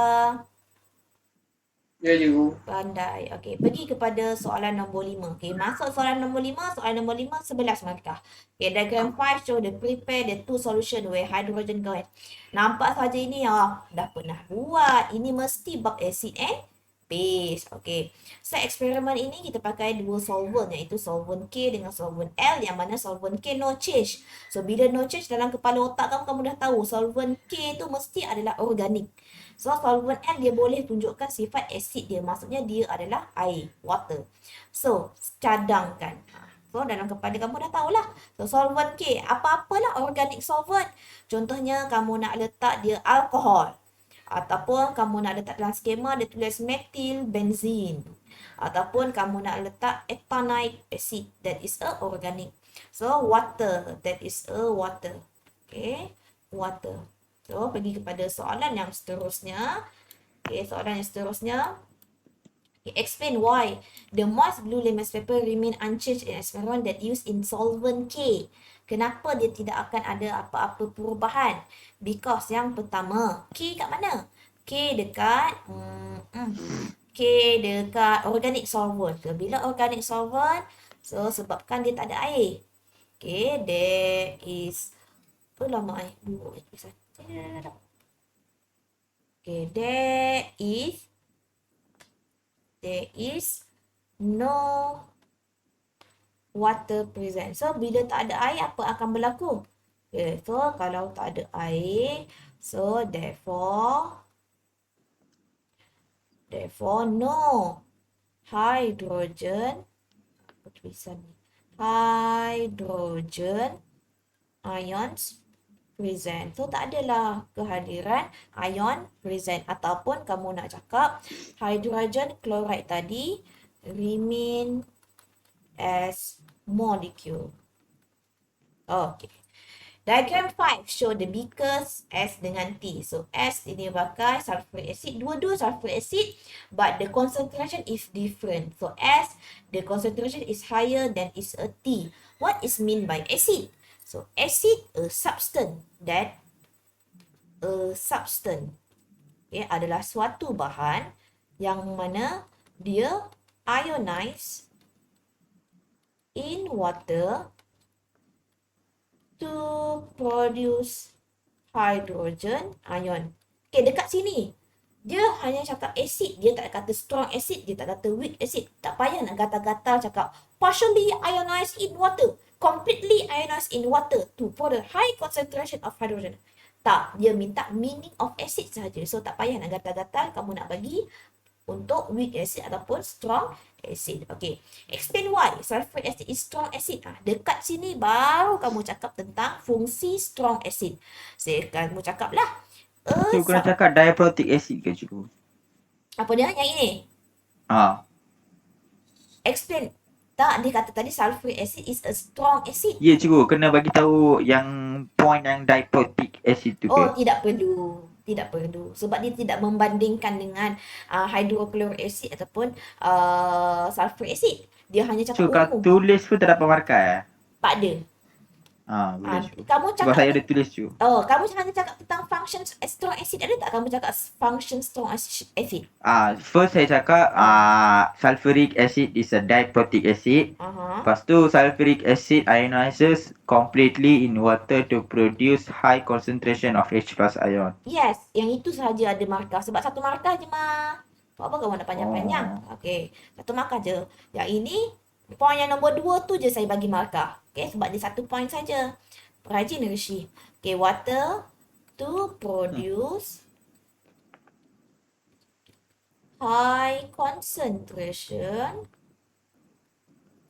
Ya, cikgu. Pandai. Okey, pergi kepada soalan nombor 5. Okey, masuk soalan nombor 5. Soalan nombor 5, 11 markah. Okey, diagram 5 show the prepare the two solution where hydrogen gas. Nampak saja ini dah pernah buat. Ini mesti bab acid and base. Okey. So, eksperimen ini kita pakai dua solvent, iaitu solvent K dengan solvent L, yang mana solvent K no change. So, bila no change dalam kepala otak kamu dah tahu solvent K tu mesti adalah organik. So, solvent L dia boleh tunjukkan sifat asid dia. Maksudnya dia adalah air, water. So, cadangkan. So, dalam kepala kamu dah tahulah. So, solvent K, apa-apalah organic solvent. Contohnya, kamu nak letak dia alkohol. Ataupun kamu nak letak dalam skema, dia tulis methyl benzene. Ataupun kamu nak letak ethanoic acid, that is a organic. So, water, that is a water. Okay, water. So, pergi kepada soalan yang seterusnya. Okay, soalan yang seterusnya. Okay, explain why the moist blue litmus paper remain unchanged in experiment that used in solvent K. Kenapa dia tidak akan ada apa-apa perubahan? Because yang pertama, K kat mana? K dekat organic solvent. So, bila organic solvent, so sebabkan dia tak ada air. Okay, there is lama buruk. Okay, there is no water present. So, bila tak ada air, apa akan berlaku? Okay, so kalau tak ada air, so therefore no hydrogen, apa tulisan ni? Hydrogen ions present. So, tak adalah kehadiran ion present. Ataupun kamu nak cakap hydrogen chloride tadi remain as molecule. Okay. Diagram 5 show the beakers S dengan T. So, S ini pakai sulfuric acid. Dua-dua sulfuric acid, but the concentration is different. So, S, the concentration is higher than is a T. What is mean by acid? So, acid, a substance adalah suatu bahan yang mana dia ionize in water to produce hydrogen ion. Okay, dekat sini, dia hanya cakap acid, dia tak kata strong acid, dia tak kata weak acid. Tak payah nak gatal-gatal cakap partially ionized in water, completely ionized in water to produce high concentration of hydrogen. Tak, dia minta meaning of acid sahaja. So, tak payah nak gatal-gatal kamu nak bagi untuk weak acid ataupun strong acid. Okay, explain why sulfuric acid is strong acid. Dekat sini baru kamu cakap tentang fungsi strong acid. Kamu cakap lah. So, kena cakap diaprotic acid ke cikgu? Apa dia? Yang ini? Explain. Tak, dia kata tadi sulfuric acid is a strong acid. Ya cikgu, kena bagi tahu yang point yang diaprotic acid tu ke? Oh, tidak perlu. Tidak perlu. Sebab dia tidak membandingkan dengan hydrochloric acid ataupun sulfuric acid. Dia hanya So cakap kat umum. tulis pun tak dapat markah eh? Tak ada. Boleh Ah, cu. kamu Sebab cakap saya ada tulis cu. kamu hanya cakap tentang function strong acid, ada tak kamu cakap function strong acid? First saya cakap Ah. sulfuric acid is a diprotic acid. Aha. Lepas tu sulfuric acid ionizes completely in water to produce high concentration of H plus ion. Yes, yang itu sahaja ada markah. Sebab satu markah je mah. Buat apa kamu nak panjang-panjang? Okey, satu markah je. Yang ini, poin yang nombor 2 tu je saya bagi markah. Okey, sebab dia satu poin saja. Rajin Rishi. Okey, water to produce high concentration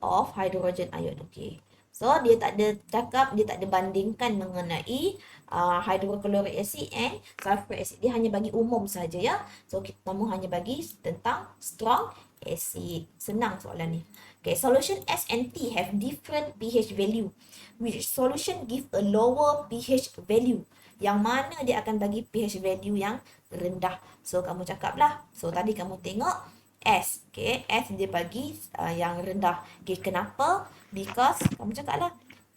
of hydrogen ion. Okey. So dia tak ada cakap, dia tak ada bandingkan mengenai hydrochloric acid and sulfuric acid. Dia hanya bagi umum saja ya. So kamu hanya bagi tentang strong acid. Senang soalan ni. Okay, solution S and T have different pH value. Which solution give a lower pH value? Yang mana dia akan bagi pH value yang rendah. So kamu cakaplah. So tadi kamu tengok S. Okay, S dia bagi yang rendah. Okay, kenapa? Because kamu cakaplah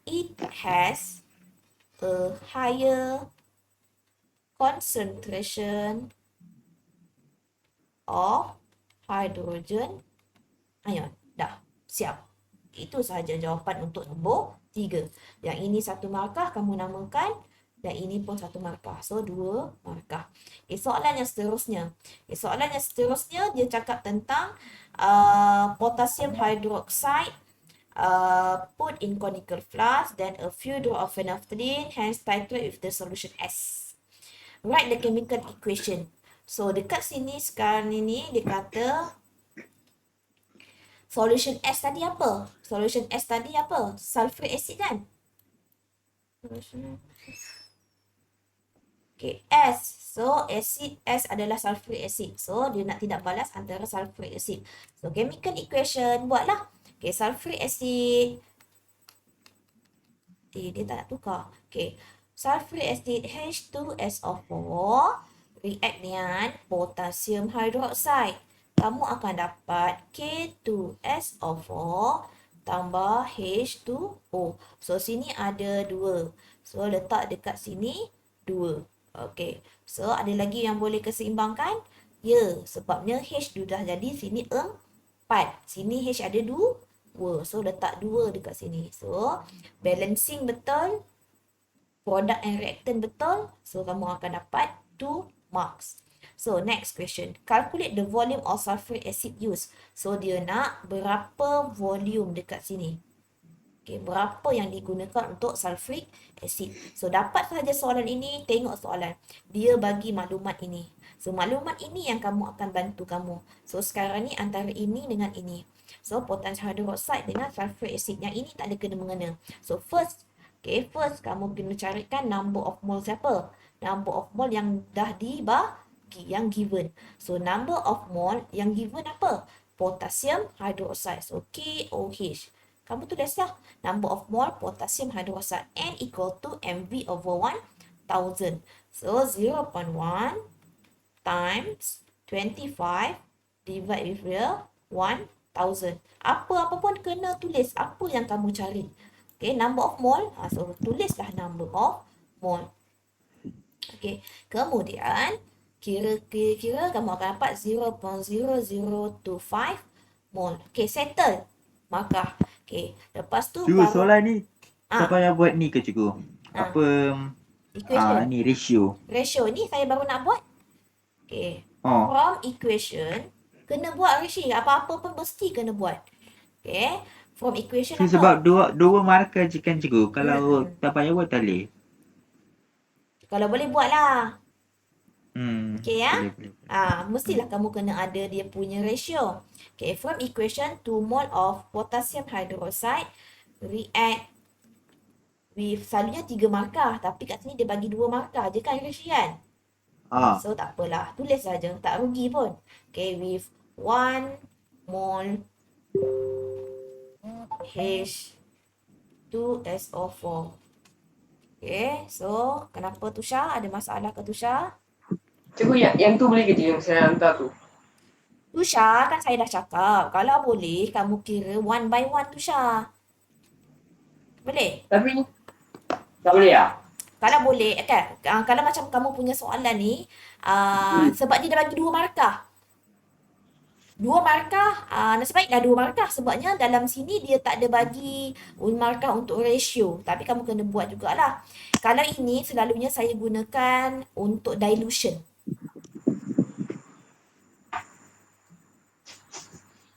it has a higher concentration of hydrogen ion. Dah, siap. Itu sahaja jawapan untuk nombor 3. Yang ini satu markah kamu namakan. Dan ini pun satu markah. So, 2 markah. Okay, soalan yang seterusnya. Okay, soalan yang seterusnya dia cakap tentang potassium hydroxide put in conical flask, then a few drop of phenolphthalein, hence titrate with the solution S. Write the chemical equation. So, dekat sini sekarang ini dia kata solution S tadi apa? Solution S tadi apa? Sulfuric acid kan? Okay, S. So, acid S adalah sulfuric acid. So, dia nak tidak balas antara sulfuric acid. So, chemical equation buatlah. Okay, sulfuric acid. Dia tak nak tukar. Okay, sulfuric acid H2SO4 react dengan potassium hydroxide. Kamu akan dapat K2SO4 tambah H2O. So, sini ada 2. So, letak dekat sini 2. Okey. So, ada lagi yang boleh keseimbangkan? Ya, sebabnya H sudah jadi sini 4. Sini H ada 2. So, letak 2 dekat sini. So, balancing betul. Product and reactant betul. So, kamu akan dapat 2 marks. So, next question. Calculate the volume of sulfuric acid used. So, dia nak berapa volume dekat sini. Okay, berapa yang digunakan untuk sulfuric acid. So, dapat sahaja soalan ini, tengok soalan. Dia bagi maklumat ini. So, maklumat ini yang kamu akan bantu kamu. So, sekarang ni antara ini dengan ini. So, potassium hydroxide dengan sulfuric acid. Yang ini tak ada kena-mengena. So, first kamu kena carikan number of mole siapa? Number of mole yang dah dibagi, yang given. So, number of mole yang given apa? Potassium hydroxide. So, KOH. Kamu tulislah number of mole potassium hydroxide N equal to MV over 1000. So 0.1 times 25 divide with the 1000. Apa-apa pun kena tulis apa yang kamu cari. Okay, number of mole. So tulislah number of mole. Okay, kemudian kira-kira kamu akan dapat 0.0025 mole. Okay, settle. Markah. Okay, lepas tu Cikgu, soalan ni tak Ah. payah buat ni ke cikgu? Apa equation. ni ratio? Ratio ni saya baru nak buat. Okay. Oh. From equation, kena buat Rishi. Apa-apa pun mesti kena buat. Okay. From equation So, apa? sebab dua markah je kan cikgu. Kalau tak payah buat tak boleh. Kalau boleh buatlah. Okay ya. Boleh. Mestilah kamu kena ada dia punya ratio. Okay, from equation 2 mole of potassium hydroxide react with, selalunya 3 markah. Tapi kat sini dia bagi 2 markah je kan Rishi kan? So tak apalah, tulis saja, tak rugi pun. Okay, with 1 mole H2SO4. Okay, so kenapa Tusha? Ada masalah ke Tusha? Cikgu, yang tu boleh ke cikgu, yang saya hantar tu? Tusha, kan saya dah cakap. Kalau boleh, kamu kira one by one, Tusha. Boleh? Tapi tak boleh ya? Kalau boleh, kan? Kalau macam kamu punya soalan ni, sebab dia dah bagi 2 markah. 2 markah, nasib baiklah 2 markah. Sebabnya dalam sini dia tak ada bagi markah untuk ratio. Tapi kamu kena buat jugalah. Kalau ini selalunya saya gunakan untuk dilution.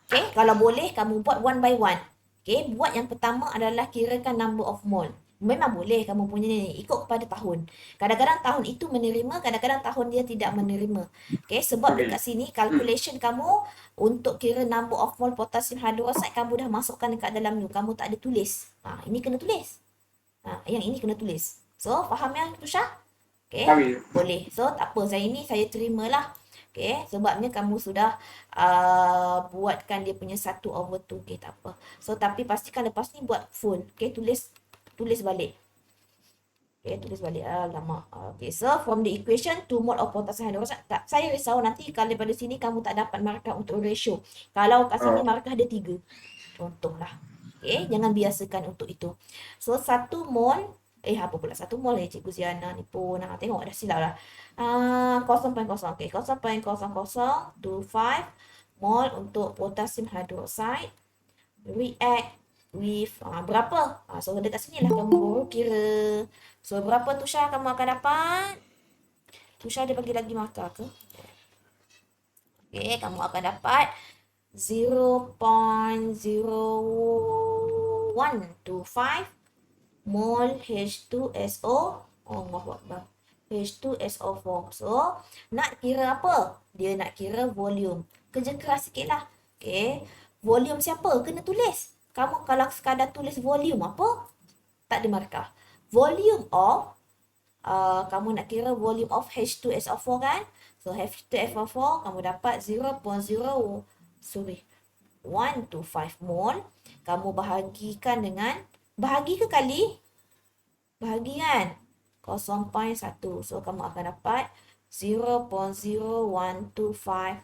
Okay, kalau boleh kamu buat one by one. Okay, buat yang pertama adalah kirakan number of mole. Memang boleh kamu punya ni, ikut kepada tahun. Kadang-kadang tahun itu menerima, kadang-kadang tahun dia tidak menerima. Okay, sebab Okay. dekat sini calculation kamu untuk kira number of mole potassium hydroxide kamu dah masukkan dekat dalam ni. Kamu tak ada tulis. Ini kena tulis. Yang ini kena tulis. So, faham ya, Tusha? Okay, Faham. boleh. So, tak apa. Saya terimalah. Okay, sebabnya kamu sudah buatkan dia punya 1/2. Okay, tak apa. So, tapi pastikan lepas ni buat full. Okay, tulis balik. Okay, tulis balik. Alamak. Okay, so from the equation, 2 mole of potassium hydroxide. Tak, saya risau nanti kalau daripada sini kamu tak dapat markah untuk ratio. Kalau kat sini markah dia 3. Contohlah. Okay, jangan biasakan untuk itu. So, 1 mole. Apa pula 1 mole Cikgu Ziana ni pun. Tengok dah silap lah. 0.0. Okay, 0.0025 mole untuk potassium hydroxide. React with berapa? So dekat sini lah kamu baru kira. So berapa Tusha kamu akan dapat? Tusha dia bagi lagi markah ke? Okay, kamu akan dapat 0.0125 mole H2SO. Allahu Akbar. H2SO4. So, nak kira apa? Dia nak kira volume. Kerja keras sikit lah. Okay. Volume siapa? Kena tulis. Kamu kalau sekadar tulis volume apa? Tak ada markah. Volume of, kamu nak kira volume of H2SO4 kan? So, H2SO4 kamu dapat 125 mole. Kamu bahagikan dengan, bahagi ke kali? Bahagi kan? 0.1. So, kamu akan dapat 0.0125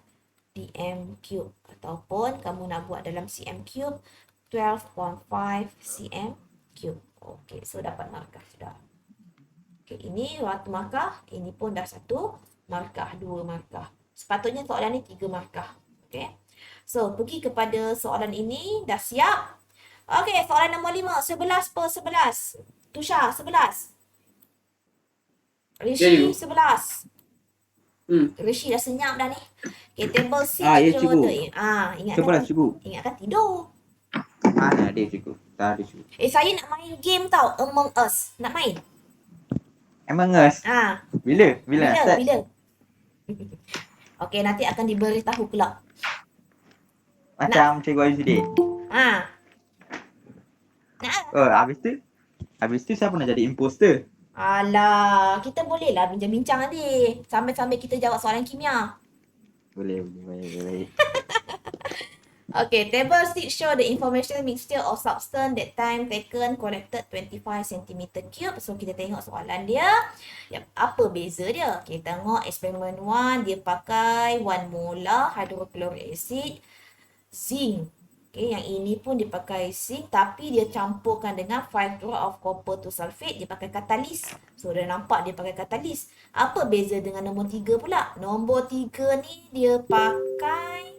dm cube. Ataupun kamu nak buat dalam cm cube, 12.5 cm cube. Okey, so dapat markah sudah. Okey, ini 1 markah. Ini pun dah 1 markah, 2 markah. Sepatutnya soalan ni 3 markah. Okey. So, pergi kepada soalan ini. Dah siap? Okey, soalan nombor 5. 11/11. Tusha, 11. Rishi, 11. Rishi dah senyap dah ni. Okay, table C. Ya cikgu. Ingatkan, cikgu. Ingatkan tidur. Mana ada cikgu? Tak ada cikgu. Saya nak main game tau, Among Us. Nak main? Among Us? Bila? Bila? Okey, nanti akan diberitahu pula. Macam cikgu Aizudin. Habis tu siapa nak jadi imposter? Alah, kita boleh lah bincang-bincang nanti. Sambil-sambil kita jawab soalan kimia. Boleh. Okay, table 6 show the information mixture of substance that time taken collected 25 cm cube. So, kita tengok soalan dia. Apa beza dia? Kita tengok experiment 1, dia pakai 1 molar hydrochloric acid, zinc. Okay, yang ini pun dia pakai zinc tapi dia campurkan dengan 5 drop of copper to sulfate. Dia pakai katalis. So, dah nampak dia pakai katalis. Apa beza dengan nombor 3 pula? Nombor 3 ni dia pakai,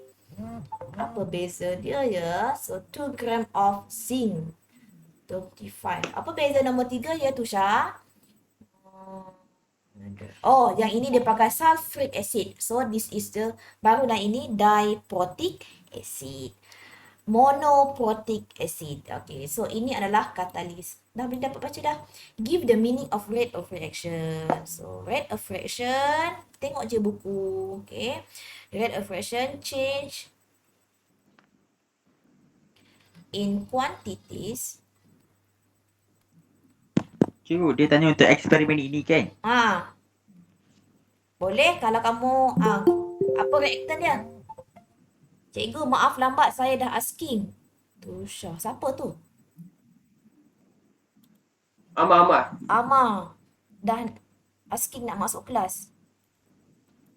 apa beza dia ya? So, 2 gram of zinc. 25. Apa beza nombor 3 ya, Tusha? Yang ini dia pakai sulfuric acid. So, this is the, barulah ini diprotic acid. Monoprotic acid. Okay, so ini adalah katalis. Dah boleh dapat baca dah. Give the meaning of rate of reaction. So, rate of reaction, tengok je buku. Okay, rate of reaction change in quantities. Cikgu, dia tanya untuk eksperimen ini kan? Boleh kalau kamu, apa reaktan dia? Cikgu, maaf lambat, saya dah asking. Tusha, siapa tu? Amar. Amar. Dah asking nak masuk kelas.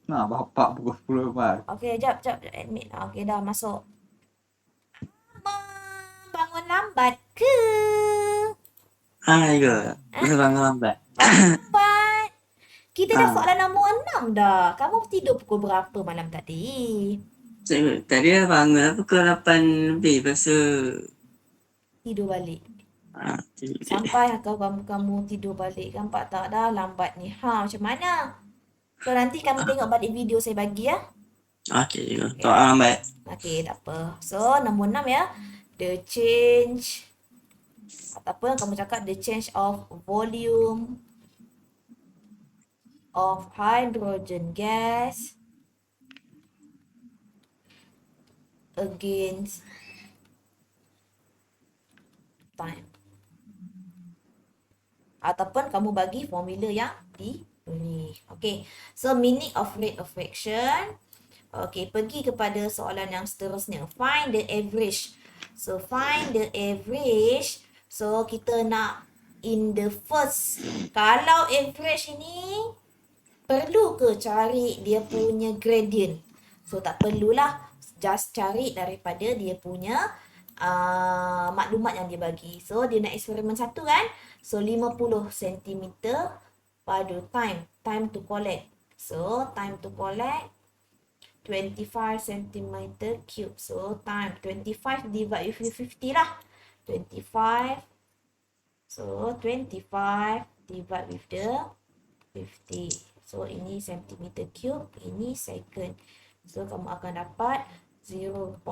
Bapak pukul 10 lepas. Okey, jap. Admit. Okey, dah masuk. Bangun lambat ke? Ya. Masa bangun lambat. Bangun lambat. Kita dah Ah. soalan nombor 6 dah. Kamu tidur pukul berapa malam tadi? Cikgu, tadi dah bangun lah pukul 8 lebih. Lepas tu Tidur balik. tidur. Sampai kamu tidur balik. Nampak tak dah lambat ni. Macam mana? So nanti kamu tengok balik video saya bagi ya. Okey, cikgu. Tak lambat. Okey, tak apa. So nombor 6 ya. The change ataupun kamu cakap the change of volume of hydrogen gas against time. Ataupun kamu bagi formula yang di ni. Okay. So meaning of rate of fraction. Okay. Pergi kepada soalan yang seterusnya. Find the average. So find the average. So kita nak in the first. Kalau average ini perlu ke cari dia punya gradient? So tak perlulah. Just cari daripada dia punya maklumat yang dia bagi. So dia nak eksperimen satu kan. So 50 cm pada time to collect. So time to collect 25 cm cube. So time 25 divide with 50 lah. 25. So 25 divide with the 50. So ini cm cube, ini second. So kamu akan dapat 0.5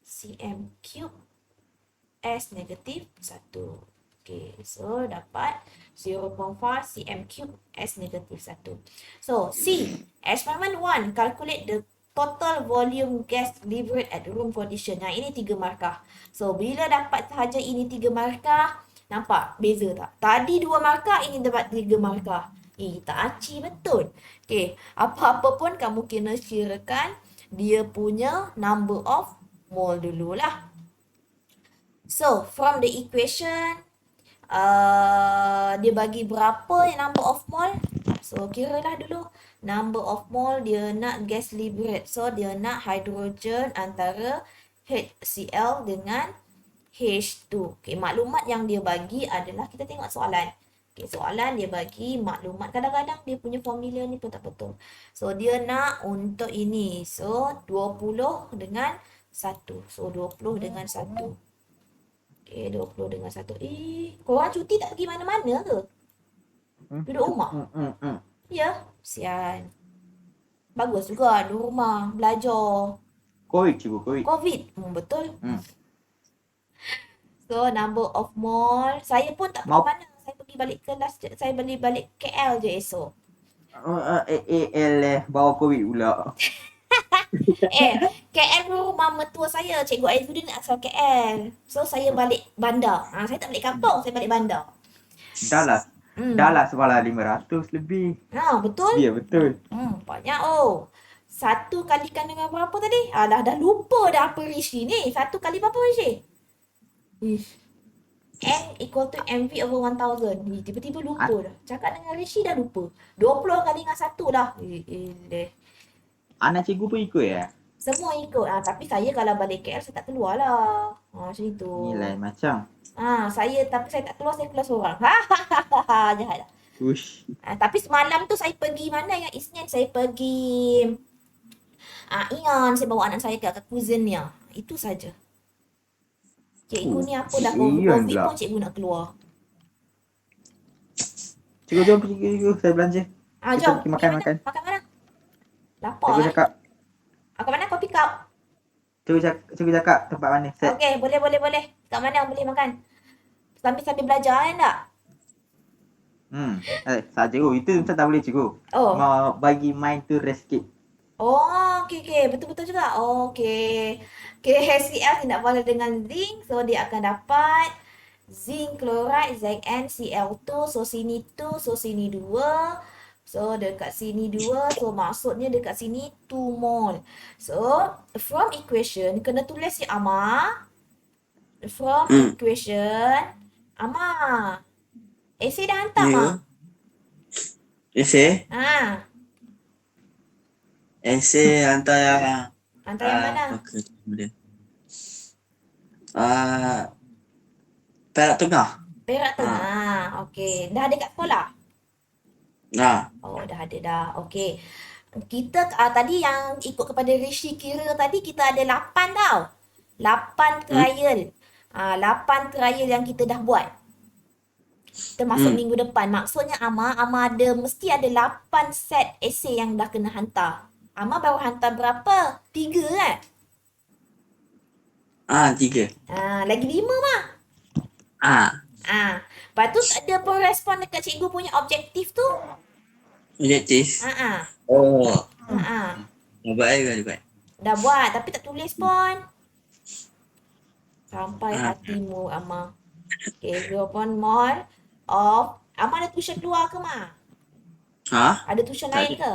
cm cube S negatif 1. Okay, so dapat 0.5 cm cube S negatif 1. So, C. Experiment 1. Calculate the total volume gas delivered at room condition. Yang ini 3 markah. So, bila dapat sahaja ini 3 markah, nampak beza tak? Tadi 2 markah, ini dapat 3 markah. Tak aci betul. Okay, apa-apa pun kamu kena kirakan dia punya number of mole dululah. So, from the equation, dia bagi berapa number of mole. So, kiralah dulu. Number of mole dia nak gas liberate. So, dia nak hydrogen antara HCl dengan H2. Okay, maklumat yang dia bagi adalah, kita tengok soalan. Okay, soalan dia bagi maklumat. Kadang-kadang dia punya formula ni pun tak betul. So, dia nak untuk ini. So, 20 dengan 1. So, 20 dengan 1. Okay, 20 dengan 1. Korang cuti tak pergi mana-mana ke? Duduk rumah? Ya, sian. Bagus juga duduk rumah, belajar. Covid cikgu, Covid. Covid. Betul. So, number of mole. Saya pun tak pergi mana. Saya pergi balik kelas. Saya balik KL je esok. Bawa Covid pula. KL rumah mertua saya. Cikgu Aizuddin asal KL. So, saya balik bandar. Saya tak balik kampung. Saya balik bandar. Dah lah semalam 500 lebih. Betul? Ya, betul. Banyak Satu kalikan dengan berapa tadi? Dah lupa dah apa Rishi ni. Satu kali berapa Rishi? N equal to MV over 1000. Tiba-tiba lupa dah. Cakap dengan Rishi dah lupa. 20 kali dengan 1 dah. Anak cikgu pun ikut ya? Semua ikut. Tapi saya kalau balik KL saya tak keluar lah. Macam itu. Ni lain macam. Tapi saya tak keluar, saya keluar seorang. Jahat lah. Ush. Tapi semalam tu saya pergi mana yang Isnin? Saya pergi Ingan. Saya bawa anak saya ke cousin-nya. Itu saja. Cikgu ni apa dah COVID pun cikgu nak keluar. Cikgu jom pergi cikgu, saya belanja. Jom. Kita makan. Makan mana? Lapar Cikgu cakap. Kat mana kau pick up? Cikgu cakap tempat mana? Okey, boleh. Kat mana boleh makan? Sambil belajar kan tak? Saja cikgu, itu macam tak boleh cikgu. Mau bagi mind tu rescape. Okey. Betul-betul juga. Okey. HCl tidak boleh dengan zinc. So, dia akan dapat zinc chloride ZnCl2. So, sini 2. So, sini 2. So, dekat sini 2. So, maksudnya dekat sini 2 mole. So, from equation, kena tulis si Ama. From equation, Ama. Esay dah hantar, Ma? Esay? Esei hantar yang Hantar yang mana? apa ke dia? Perak Tengah. Perak Ah. Tengah. Okey. Dah ada kat sekolah? Nah, Oh, dah ada dah. Okey. Kita tadi yang ikut kepada Rishi kira tadi kita ada 8 tau. 8 trial. 8 trial yang kita dah buat. Termasuk minggu depan. Maksudnya Ama ada mesti ada 8 set esei yang dah kena hantar. Ama baru hantar berapa? 3 kan? 3. Lagi 5 mah. Lepas tu ada pun respon dekat cikgu punya objektif tu. Objektif. Ah. Oh, Buat. juga. Dah buat tapi tak tulis pun. Sampai hatimu Ama. Okay, 0 more of. Ama ada tuition luar ke Ma? Ada tuition Tak lain ke?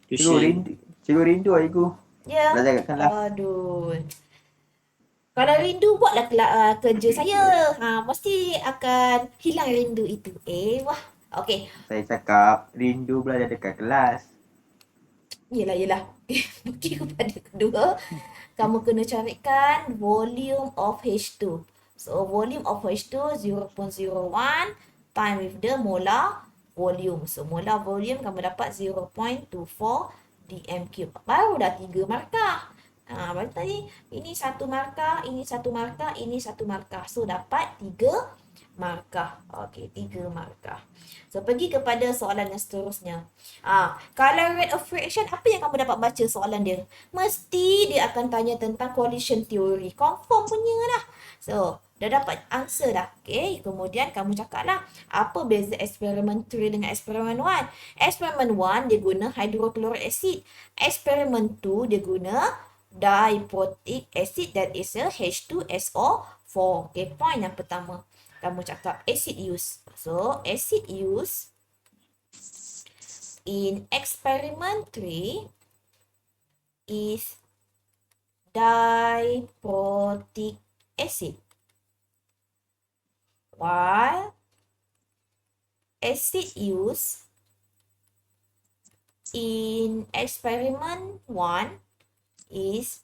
Cikgu rindu lah cikgu. Ya. Belajar kat kelas. Aduh. Kalau rindu buatlah kerja saya. Mesti akan hilang rindu itu. Wah. Okey. Saya cakap rindu belajar dekat kelas. Yelah. Okey, kepada kedua, kamu kena carikan volume of H2. So, volume of H2 0.01 time with the molar volume. So, molar volume kamu dapat 0.24 dm cube. Baru dah 3 markah. Baru tadi, ini 1 markah, ini 1 markah, ini 1 markah. So, dapat 3 markah. Okey, 3 markah. So, pergi kepada soalan yang seterusnya. Kalau rate of reaction, apa yang kamu dapat baca soalan dia? Mesti dia akan tanya tentang collision theory. Confirm punya dah. So, dah dapat answer dah. Okay, kemudian kamu cakaplah apa beza eksperimen 3 dengan eksperimen 1. Eksperimen 1 dia guna hydrochloric acid. Eksperimen 2 dia guna diprotic acid, that is a H2SO4. Okay, point yang pertama. Kamu cakap acid use. So, acid use in experiment 3 is diprotic acid. While acid use in experiment 1 is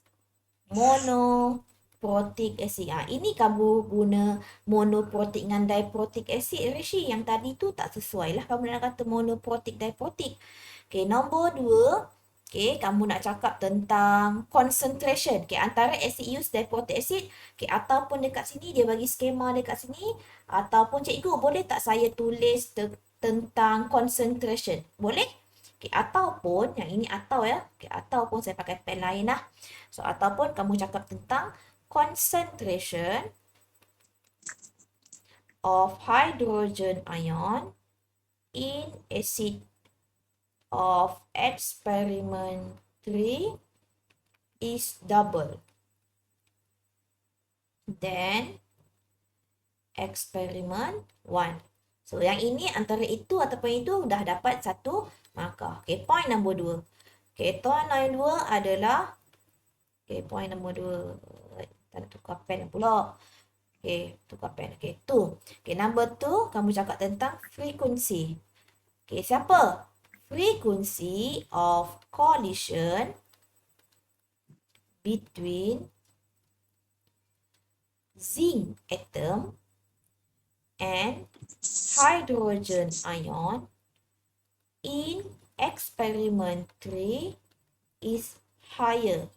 monoprotic acid. Ini kamu guna monoprotic dengan diprotic acid, Rishi. Yang tadi tu tak sesuai lah kamu nak kata monoprotic, diprotic. Okay, nombor 2. Okay, kamu nak cakap tentang concentration. Okay, antara acid use, diprotic acid. Okay, ataupun dekat sini dia bagi skema dekat sini. Ataupun cikgu, boleh tak saya tulis tentang concentration? Boleh? Okay, ataupun, yang ini atau ya. Okay, ataupun saya pakai pen lain lah. So, ataupun kamu cakap tentang concentration of hydrogen ion in acid of experiment 3 is double than experiment 1. So, yang ini antara itu ataupun itu dah dapat 1 markah. Okay, point nombor 2. Okay, point nombor 2 adalah, okay, point nombor 2. Tak nak tukar pen pula. Okay, tukar pen. Okay, 2. Okay, number 2, kamu cakap tentang frekuensi. Okay, siapa? Frequency of collision between zinc atom and hydrogen ion in experiment 3 is higher.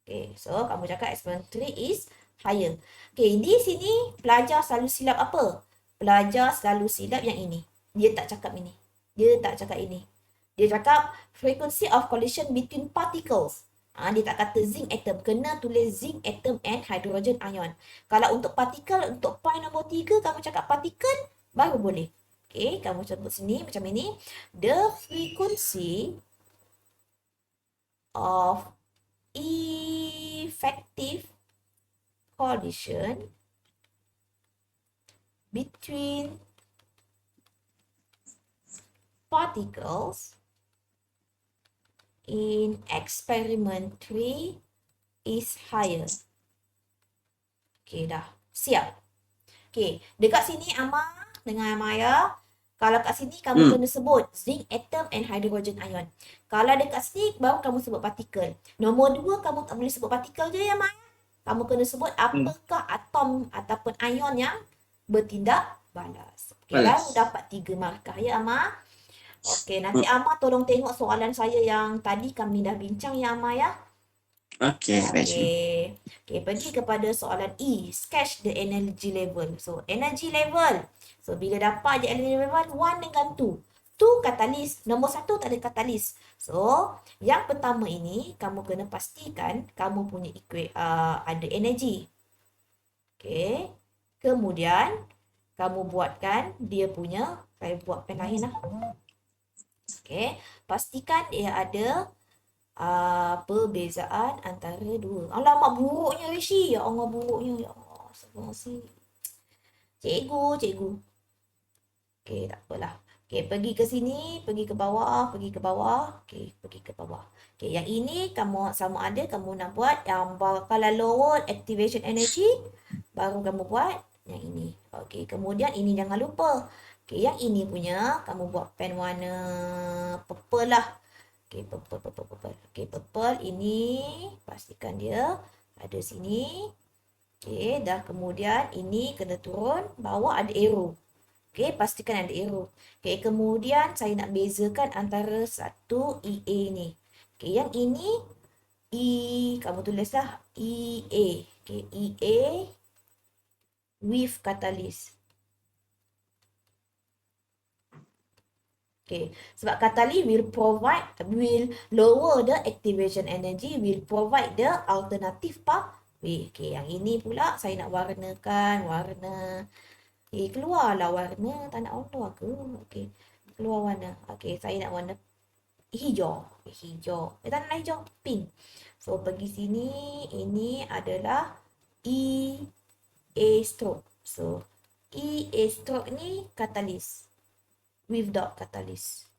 Okay, so kamu cakap experiment 3 is higher. Okay, di sini pelajar selalu silap apa? Pelajar selalu silap yang ini. Dia tak cakap ini. Dia tak cakap ini. Dia cakap frequency of collision between particles. Dia tak kata zinc atom. Kena tulis zinc atom and hydrogen ion. Kalau untuk particle, untuk point nombor 3, kamu cakap particle, baru boleh. Okay, kamu sebut sini macam ini. The frequency of effective collision between particles in experiment 3 is higher. Okay, dah. Siap. Okay, dekat sini Ama dengan Maya, Kalau kat sini kamu kena sebut zinc atom and hydrogen ion. Kalau dekat sini baru kamu sebut partikel. Nombor 2 kamu tak boleh sebut partikel je ya, Mak. Kamu kena sebut apakah atom ataupun ion yang bertindak balas. Okey, Balas. baru dapat 3 markah ya, Mak. Okey, nanti Amma tolong tengok soalan saya yang tadi kami dah bincang ya, Amma ya. Okay, baik. Okey. Okey, pergi kepada soalan E. Sketch the energy level. So, energy level. So, bila dapat je energy level 1 dengan 2. 2 katalis. Nombor 1 tak ada katalis. So, yang pertama ini, kamu kena pastikan kamu punya ada energy. Okey. Kemudian, kamu buatkan dia punya, saya buat pen lain lah. Okey. Pastikan dia ada perbezaan antara dua. Alamak, buruknya Rishi. Ya Allah, buruknya. Ya Allah, astagfirullahaladzim. Cikgu. Okey, tak apalah. Okey, pergi ke sini, pergi ke bawah. Okey, pergi ke bawah. Okey, yang ini kamu sama ada kamu nak buat yang kalau lower activation energy, baru kamu buat yang ini. Okey, kemudian ini jangan lupa. Okey, yang ini punya kamu buat pen warna purple lah. Okey, purple. Okey, purple ini pastikan dia ada sini. Okey, dah kemudian ini kena turun, bawah ada arrow. Okey, pastikan ada arrow. Okey, kemudian saya nak bezakan antara satu EA ni. Okey, yang ini kamu tulislah EA. Okey, EA with catalyst. Okay, sebab catalyst will lower the activation energy, will provide the alternative pathway. Okay, yang ini pula saya nak warnakan warna. Keluarlah warna, tak nak warna ke? Okay, keluar warna. Okay, saya nak warna hijau. Hijau. Tak nak hijau, pink. So, pergi sini, ini adalah EA stroke. So, EA stroke ni catalyst. With dot catalyst.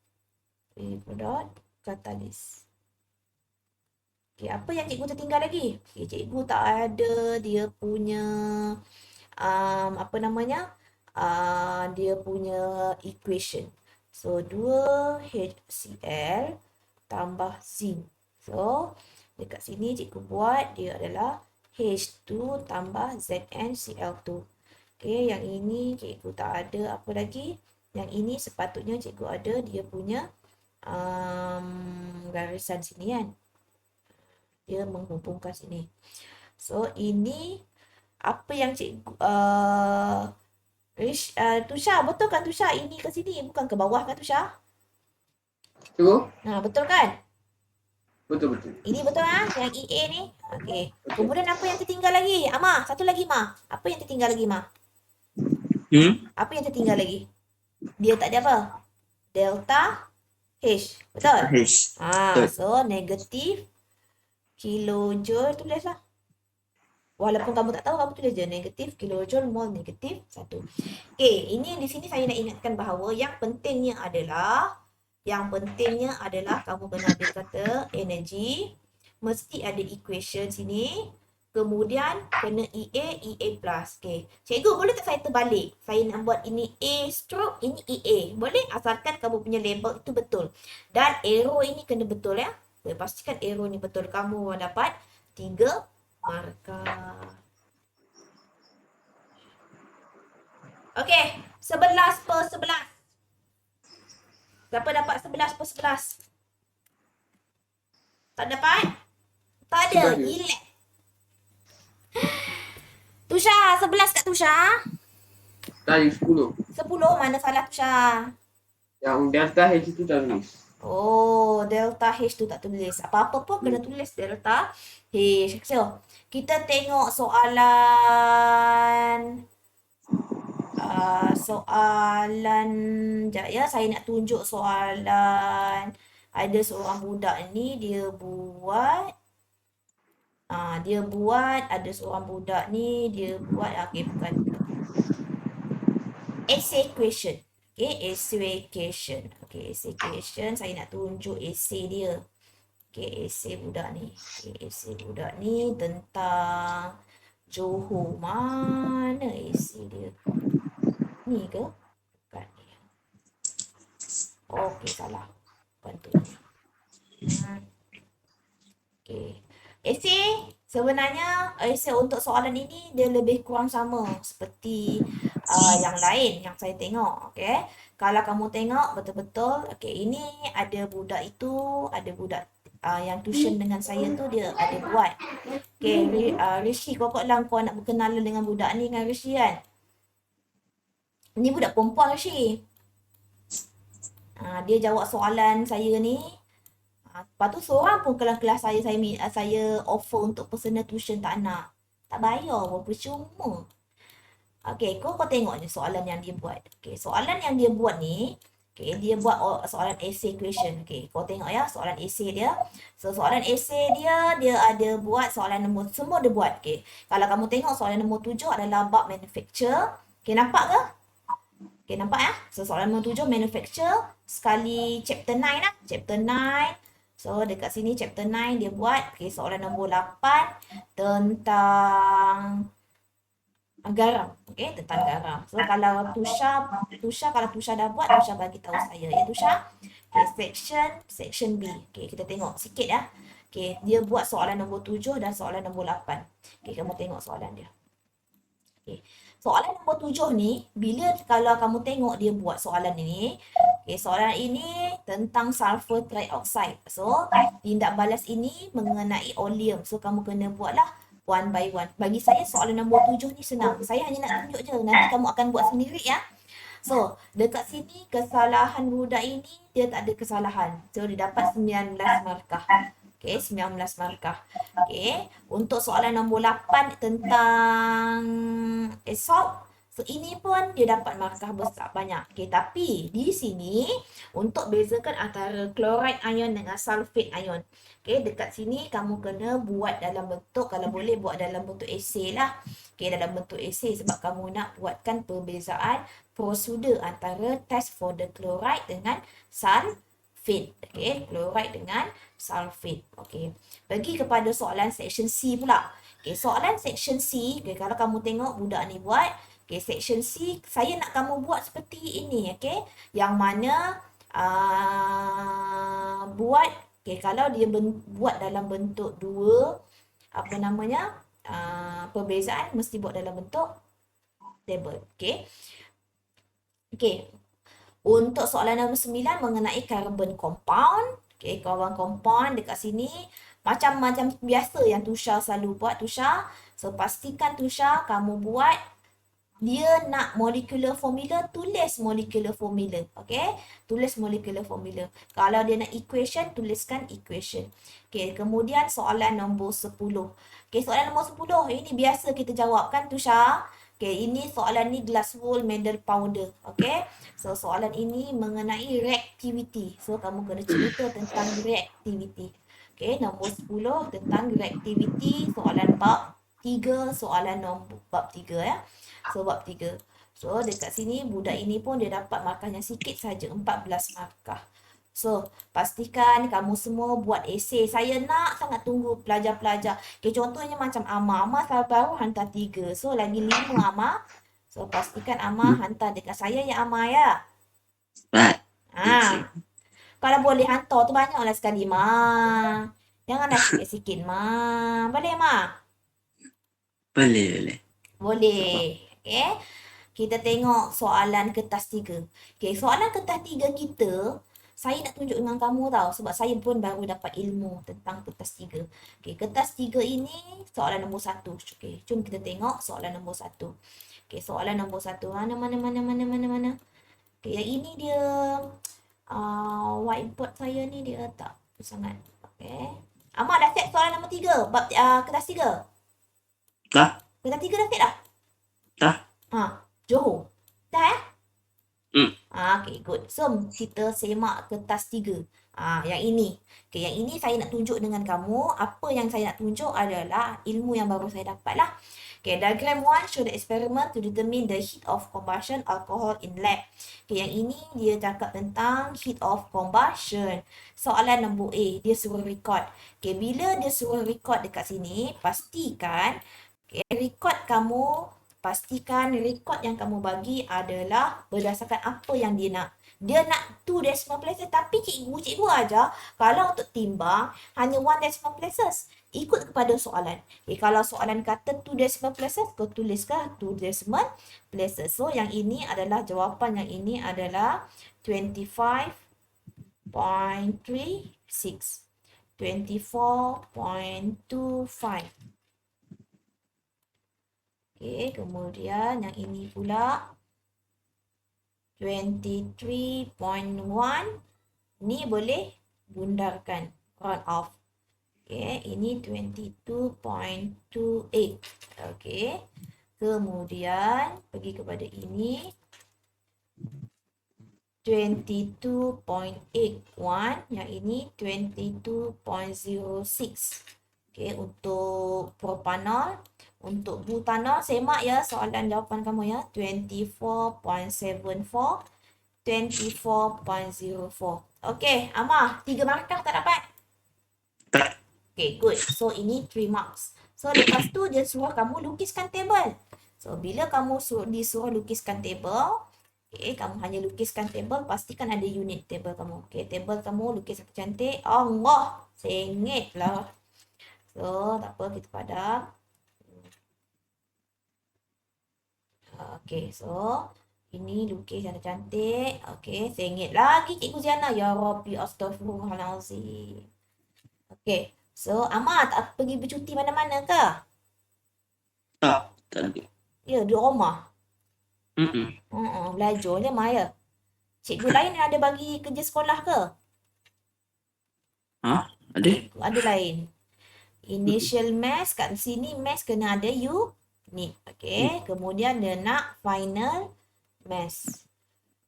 Okay, apa yang cikgu tertinggal lagi? Okay, cikgu tak ada dia punya dia punya equation. So, 2 HCl tambah zinc. So, dekat sini cikgu buat dia adalah H2 tambah ZnCl2. Okay, yang ini cikgu tak ada apa lagi. Yang ini sepatutnya cikgu ada dia punya garisan sini kan. Dia menghubungkan sini. So, ini apa yang cikgu Tusha, betul kan Tusha? Ini ke sini, bukan ke bawah kan Tusha? Cikgu? Betul kan? Betul. Ini betul kan? Yang EA ni? Okey. Kemudian apa yang tertinggal lagi? Ma, satu lagi Ma. Apa yang tertinggal lagi Ma? Apa yang tertinggal lagi? Dia tak ada apa? Delta H. Betul? H. So negatif kilojoule tulislah. Walaupun kamu tak tahu, kamu tulis je negatif kilojoule mol negatif 1. Okey, ini di sini saya nak ingatkan bahawa yang pentingnya adalah kamu kena ada kata energy, mesti ada equation sini. Kemudian kena EA plus. Okey. Cikgu, boleh tak saya terbalik? Saya nak buat ini A stroke, ini EA. Boleh? Asalkan kamu punya label itu betul. Dan arrow ini kena betul ya. Pastikan arrow ni betul. Kamu dapat 3 markah. Okey. 11/11. Siapa dapat 11/11? Tak dapat? Tak ada. Relax. Tusha, 11 kat Tusha. Tadi 10. 10 mana salah Tusha? Yang delta H itu dah tulis. Oh, delta H tu tak tulis. Apa-apa pun kena tulis delta H. So, kita tengok soalan sekejap ya, saya nak tunjuk soalan. Ada seorang budak ni dia buat ada seorang budak ni dia buat bukan essay question. Essay question. Saya nak tunjuk essay dia. Essay budak ni tentang Johor. Mana essay dia? Ni ke? Bukan ni. Sebenarnya esei untuk soalan ini dia lebih kurang sama seperti yang lain yang saya tengok. Okay. Kalau kamu tengok betul-betul, okay, ini ada budak itu, ada budak yang tuition dengan saya tu dia ada buat. Okay, Rishi, kau lah kau nak berkenalan dengan budak ni dengan Rishi kan? Ni budak perempuan Rishi. Dia jawab soalan saya ni. Lepas tu seorang pun dalam kelas saya offer untuk personal tuition tak nak. Tak bayar pun, percuma. Okay, kau tengok je soalan yang dia buat. Okay, soalan yang dia buat ni, okay, dia buat soalan essay question. Okay, kau tengok ya soalan essay dia. So, soalan essay dia ada buat soalan nombor, semua dia buat. Okay, kalau kamu tengok soalan nombor 7 adalah bab manufacture. Okay, nampak ke? Okay, nampak ya? So, soalan nombor 7 manufacture sekali chapter 9 lah. Chapter 9. So, dekat sini chapter 9 dia buat. Okay, soalan nombor 8 tentang garam. Okay, tentang garam. So, kalau Tusha kalau Tusha dah buat, Tusha bagi tahu saya. Ya, Tusha? Okay, section B. Okay, kita tengok sikit ya. Okay, dia buat soalan nombor 7 dan soalan nombor 8. Okay, kamu tengok soalan dia. Okay. Soalan nombor 7 ni, kalau kamu tengok dia buat soalan ini, okay, soalan ini tentang sulfur trioxide. So, tindak balas ini mengenai oleum. So, kamu kena buatlah one by one. Bagi saya soalan nombor 7 ni senang. Saya hanya nak tunjuk je. Nanti kamu akan buat sendiri ya. So, dekat sini kesalahan budak ini, dia tak ada kesalahan. So, dia dapat 19 markah. Okay, 19 markah. Okay, untuk soalan nombor 8 tentang salt. So, ini pun dia dapat markah besar banyak. Okay, tapi di sini untuk bezakan antara chloride ion dengan sulfate ion. Okay, dekat sini kamu kena buat dalam bentuk, kalau boleh buat dalam bentuk esei lah. Okay, dalam bentuk esei sebab kamu nak buatkan perbezaan prosedur antara test for the chloride dengan sulfate. Okay, chloride dengan sulfate. Okay, pergi kepada soalan section C pula. Okay, soalan section C, okay, kalau kamu tengok budak ni buat, okay, section C, saya nak kamu buat seperti ini, okay, yang mana buat, okay, kalau dia buat dalam bentuk dua, apa namanya, perbezaan, mesti buat dalam bentuk table, okay. Okay, untuk soalan nombor 9 mengenai carbon compound. Okay, carbon compound dekat sini macam-macam biasa yang Tusha selalu buat, Tusha. So, pastikan Tusha kamu buat, dia nak molecular formula, tulis molecular formula. Okay, tulis molecular formula. Kalau dia nak equation, tuliskan equation. Okay, kemudian soalan nombor 10. Okay, soalan nombor 10, ini biasa kita jawab kan Tusha? Okay, ini soalan ni glass wool medal powder. Okay, so soalan ini mengenai reactivity. So, kamu kena cerita tentang reactivity. Okay, nombor 10 tentang reactivity. Soalan bab 3, soalan nombor bab 3 ya. So, bab 3. So, dekat sini budak ini pun dia dapat markahnya sikit saja, 14 markah. So, pastikan kamu semua buat esei. Saya nak sangat tunggu pelajar-pelajar. Okay, contohnya macam Amar. Amar baru hantar 3. So, lagi 5 Amar. So, pastikan Amar hantar dekat saya ya Amar ya. Kalau boleh hantar tu banyaklah sekali Ma. Janganlah sikit-sikit Ma. Boleh Ma? Boleh. Boleh. Okay. Kita tengok soalan kertas 3. Okay, soalan kertas 3 kita, saya nak tunjuk dengan kamu tau. Sebab saya pun baru dapat ilmu tentang kertas 3. Okay, kertas 3 ini soalan nombor 1. Okay, jom kita tengok soalan nombor 1. Okay, soalan nombor 1. Mana. Okay, yang ini dia whiteboard saya ni dia tak sangat. Okay. Amak dah set soalan nombor 3. Bab kertas 3. Dah. Kertas 3 dah set dah? Dah. Johor. Dah okay, good. So, kita semak kertas 3. Yang ini. Okay, yang ini saya nak tunjuk dengan kamu. Apa yang saya nak tunjuk adalah ilmu yang baru saya dapat lah. Okay, diagram 1 show the experiment to determine the heat of combustion alcohol in lab. Okay, yang ini dia cakap tentang heat of combustion. Soalan nombor A, dia suruh record. Okay, bila dia suruh record dekat sini, pastikan pastikan record yang kamu bagi adalah berdasarkan apa yang dia nak. Dia nak 2 decimal places, tapi cikgu aja kalau untuk timbang hanya 1 decimal places. ikut kepada soalan. Okay, kalau soalan kata 2 decimal places, kau tuliskah 2 decimal places. So, yang ini adalah jawapan yang ini adalah 25.36. 24.25. Okay, kemudian yang ini pula 23.1. Ni boleh bundarkan, round off. Okay, ini 22.28. Okay, kemudian pergi kepada ini 22.81, yang ini 22.06. Okay, untuk propanol. Untuk butanol, semak ya soalan jawapan kamu ya. 24.74, 24.04. Okay, Amar, 3 markah tak dapat? Tak. Okay, good. So, ini 3 marks. So, lepas tu dia suruh kamu lukiskan table. So, bila kamu disuruh lukiskan table, okay, kamu hanya lukiskan table, pastikan ada unit table kamu. Okay, table kamu lukis satu cantik. Allah, sengit lah. So, tak apa, kita padam. Okay, so ini lukis yang cantik. Okay, sengit lagi Cikgu Ziana. Ya Rabbi, astagfirullahalazim. Okay, so Amar tak pergi bercuti mana-mana ke? Tak ada. Ya, di rumah. Mm-mm. Belajar je Maya. Cikgu lain ada bagi kerja sekolah ke? Ha? Ada? Ada lain. Initial maths, kat sini maths kena ada unit. Okay, kemudian dia nak final maths.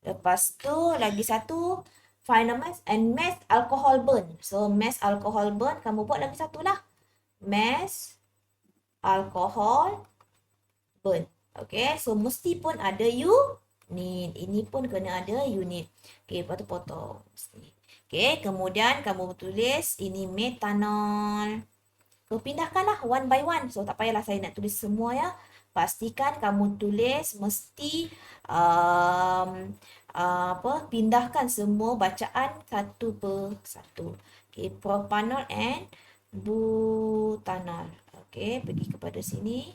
Lepas tu lagi satu final maths and maths alcohol burn. So maths alcohol burn kamu buat lagi satu lah. Maths alcohol burn. Okay, so mesti pun ada unit. Ini pun kena ada unit. Okay, lepas tu potong. Okay, kemudian kamu tulis ini metanol. So, pindahkanlah one by one. So, tak payahlah saya nak tulis semua ya. Pastikan kamu tulis mesti pindahkan semua bacaan satu per satu. Okay, propanol and butanol. Okay, pergi kepada sini.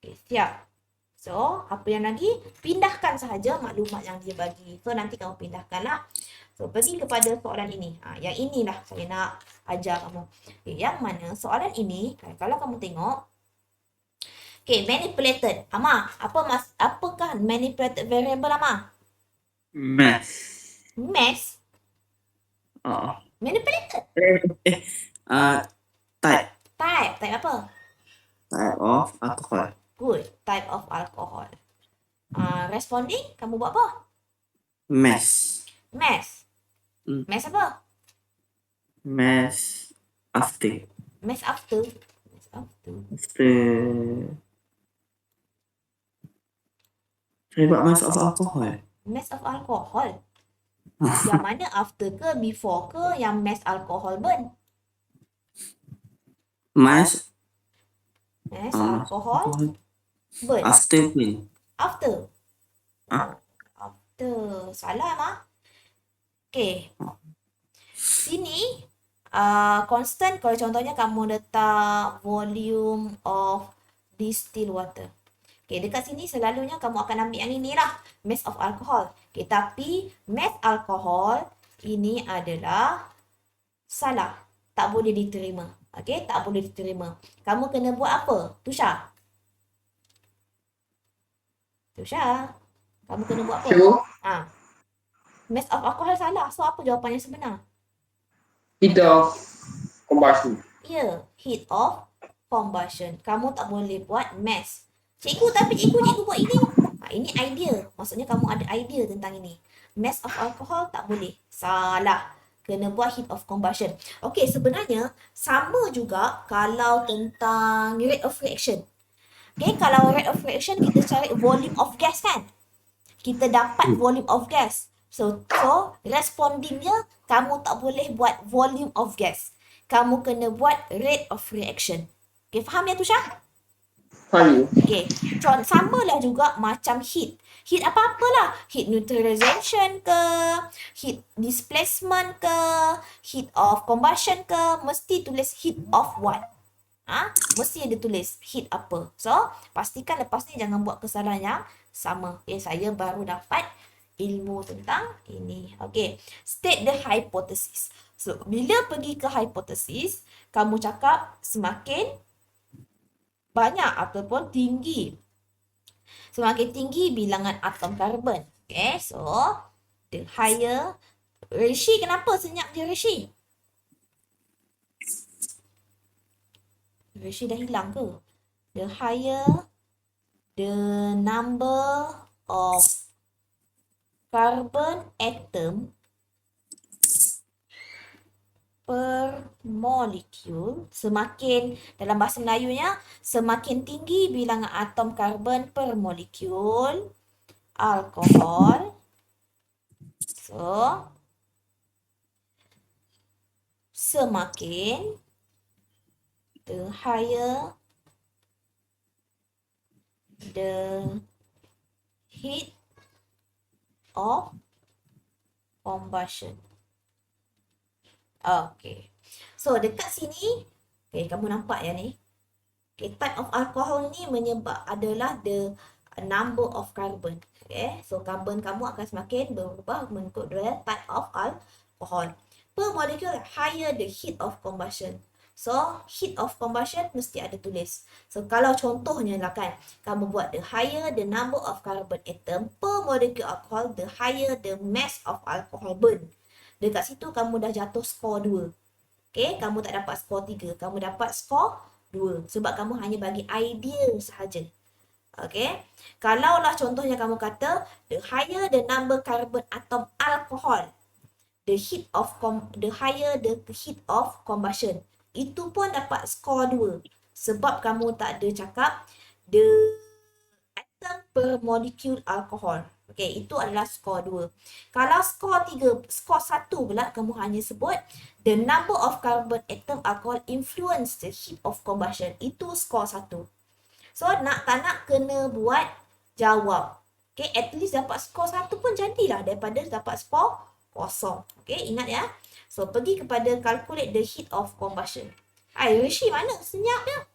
Okay, siap. So, apa yang lagi? Pindahkan sahaja maklumat yang dia bagi. So, nanti kamu pindahkanlah. So, pergi kepada soalan ini. Yang inilah saya nak ajar kamu. Okay, yang mana soalan ini, kalau kamu tengok, okay, manipulated. Amar, apakah manipulated variable Amar? Math. Mass? Oh. Manipulated. Type. Type apa? Type of alcohol. Good. Type of alcohol. Responding, kamu buat apa? Math. Mass. Mass apa? Math after. Mass after. Mass after. After. Saya buat math of alcohol. Mass of alcohol. Yang mana after ke before ke yang mass alcohol burn? Math Mass alcohol burn. after pun. After. Ah. After. Salah mah. Okay. Sini constant kalau contohnya kamu letak volume of distilled water. Okay, dekat sini selalunya kamu akan ambil yang ini lah. Mass of alcohol. Okay, tapi mass alcohol ini adalah salah. Tak boleh diterima. Okay, tak boleh diterima. Kamu kena buat apa? Tusha. Tusha. Kamu kena buat apa? Cikgu, Mass of alcohol salah. So, apa jawapan yang sebenar? heat of combustion. Ya, heat of combustion. Kamu tak boleh buat mass. Cikgu, tapi cikgu buat ini. Ini idea. Maksudnya kamu ada idea tentang ini. Mass of alcohol tak boleh. Salah. Kena buat heat of combustion. Okey, sebenarnya sama juga kalau tentang rate of reaction. Okay, kalau rate of reaction kita cari volume of gas kan? Kita dapat volume of gas. So respondingnya kamu tak boleh buat volume of gas. Kamu kena buat rate of reaction. Okay, faham ya Tusha? Sorry. Okay, samalah juga macam heat. Heat apa-apalah. Heat neutralization ke, heat displacement ke, heat of combustion ke, mesti tulis heat of what. Mesti ada tulis heat apa. So, pastikan lepas ni jangan buat kesalahan yang sama. Okay, saya baru dapat ilmu tentang ini. Okay, state the hypothesis. So, bila pergi ke hypothesis, kamu cakap semakin banyak ataupun tinggi. Semakin tinggi bilangan atom karbon. Okay, so the higher. Rishi, kenapa senyap je Rishi? Rishi dah hilang ke? The higher the number of carbon atom per molecule, semakin, dalam bahasa Melayunya, semakin tinggi bilangan atom karbon per molekul alkohol. So, semakin, the higher the heat of combustion. Okay. So, dekat sini, okay, kamu nampak ya ni. Okay, type of alcohol ni menyebab adalah the number of carbon. Okay, so carbon kamu akan semakin berubah mengikut the type of alcohol. Per molecule, higher the heat of combustion. So, heat of combustion mesti ada tulis. So, kalau contohnya lah kan, kamu buat the higher the number of carbon atom per molecule alcohol, the higher the mass of alcohol burn. Dekat situ kamu dah jatuh skor 2. Okay, kamu tak dapat skor 3. Kamu dapat skor 2. Sebab kamu hanya bagi idea sahaja. Okay, kalaulah contohnya kamu kata, the higher the number carbon atom alcohol, the higher the heat of combustion. Itu pun dapat skor 2. Sebab kamu tak ada cakap the atom per molecule alcohol. Okay, itu adalah skor 2. Kalau skor 3, skor 1 pula kamu hanya sebut the number of carbon atom alcohol influence the heat of combustion. Itu skor 1. So, nak tak nak kena buat jawab. Okay, at least dapat skor 1 pun jadilah daripada dapat skor 0. Okay, ingat ya. So, pergi kepada calculate the heat of combustion. Hai, Rishi mana senyap dia?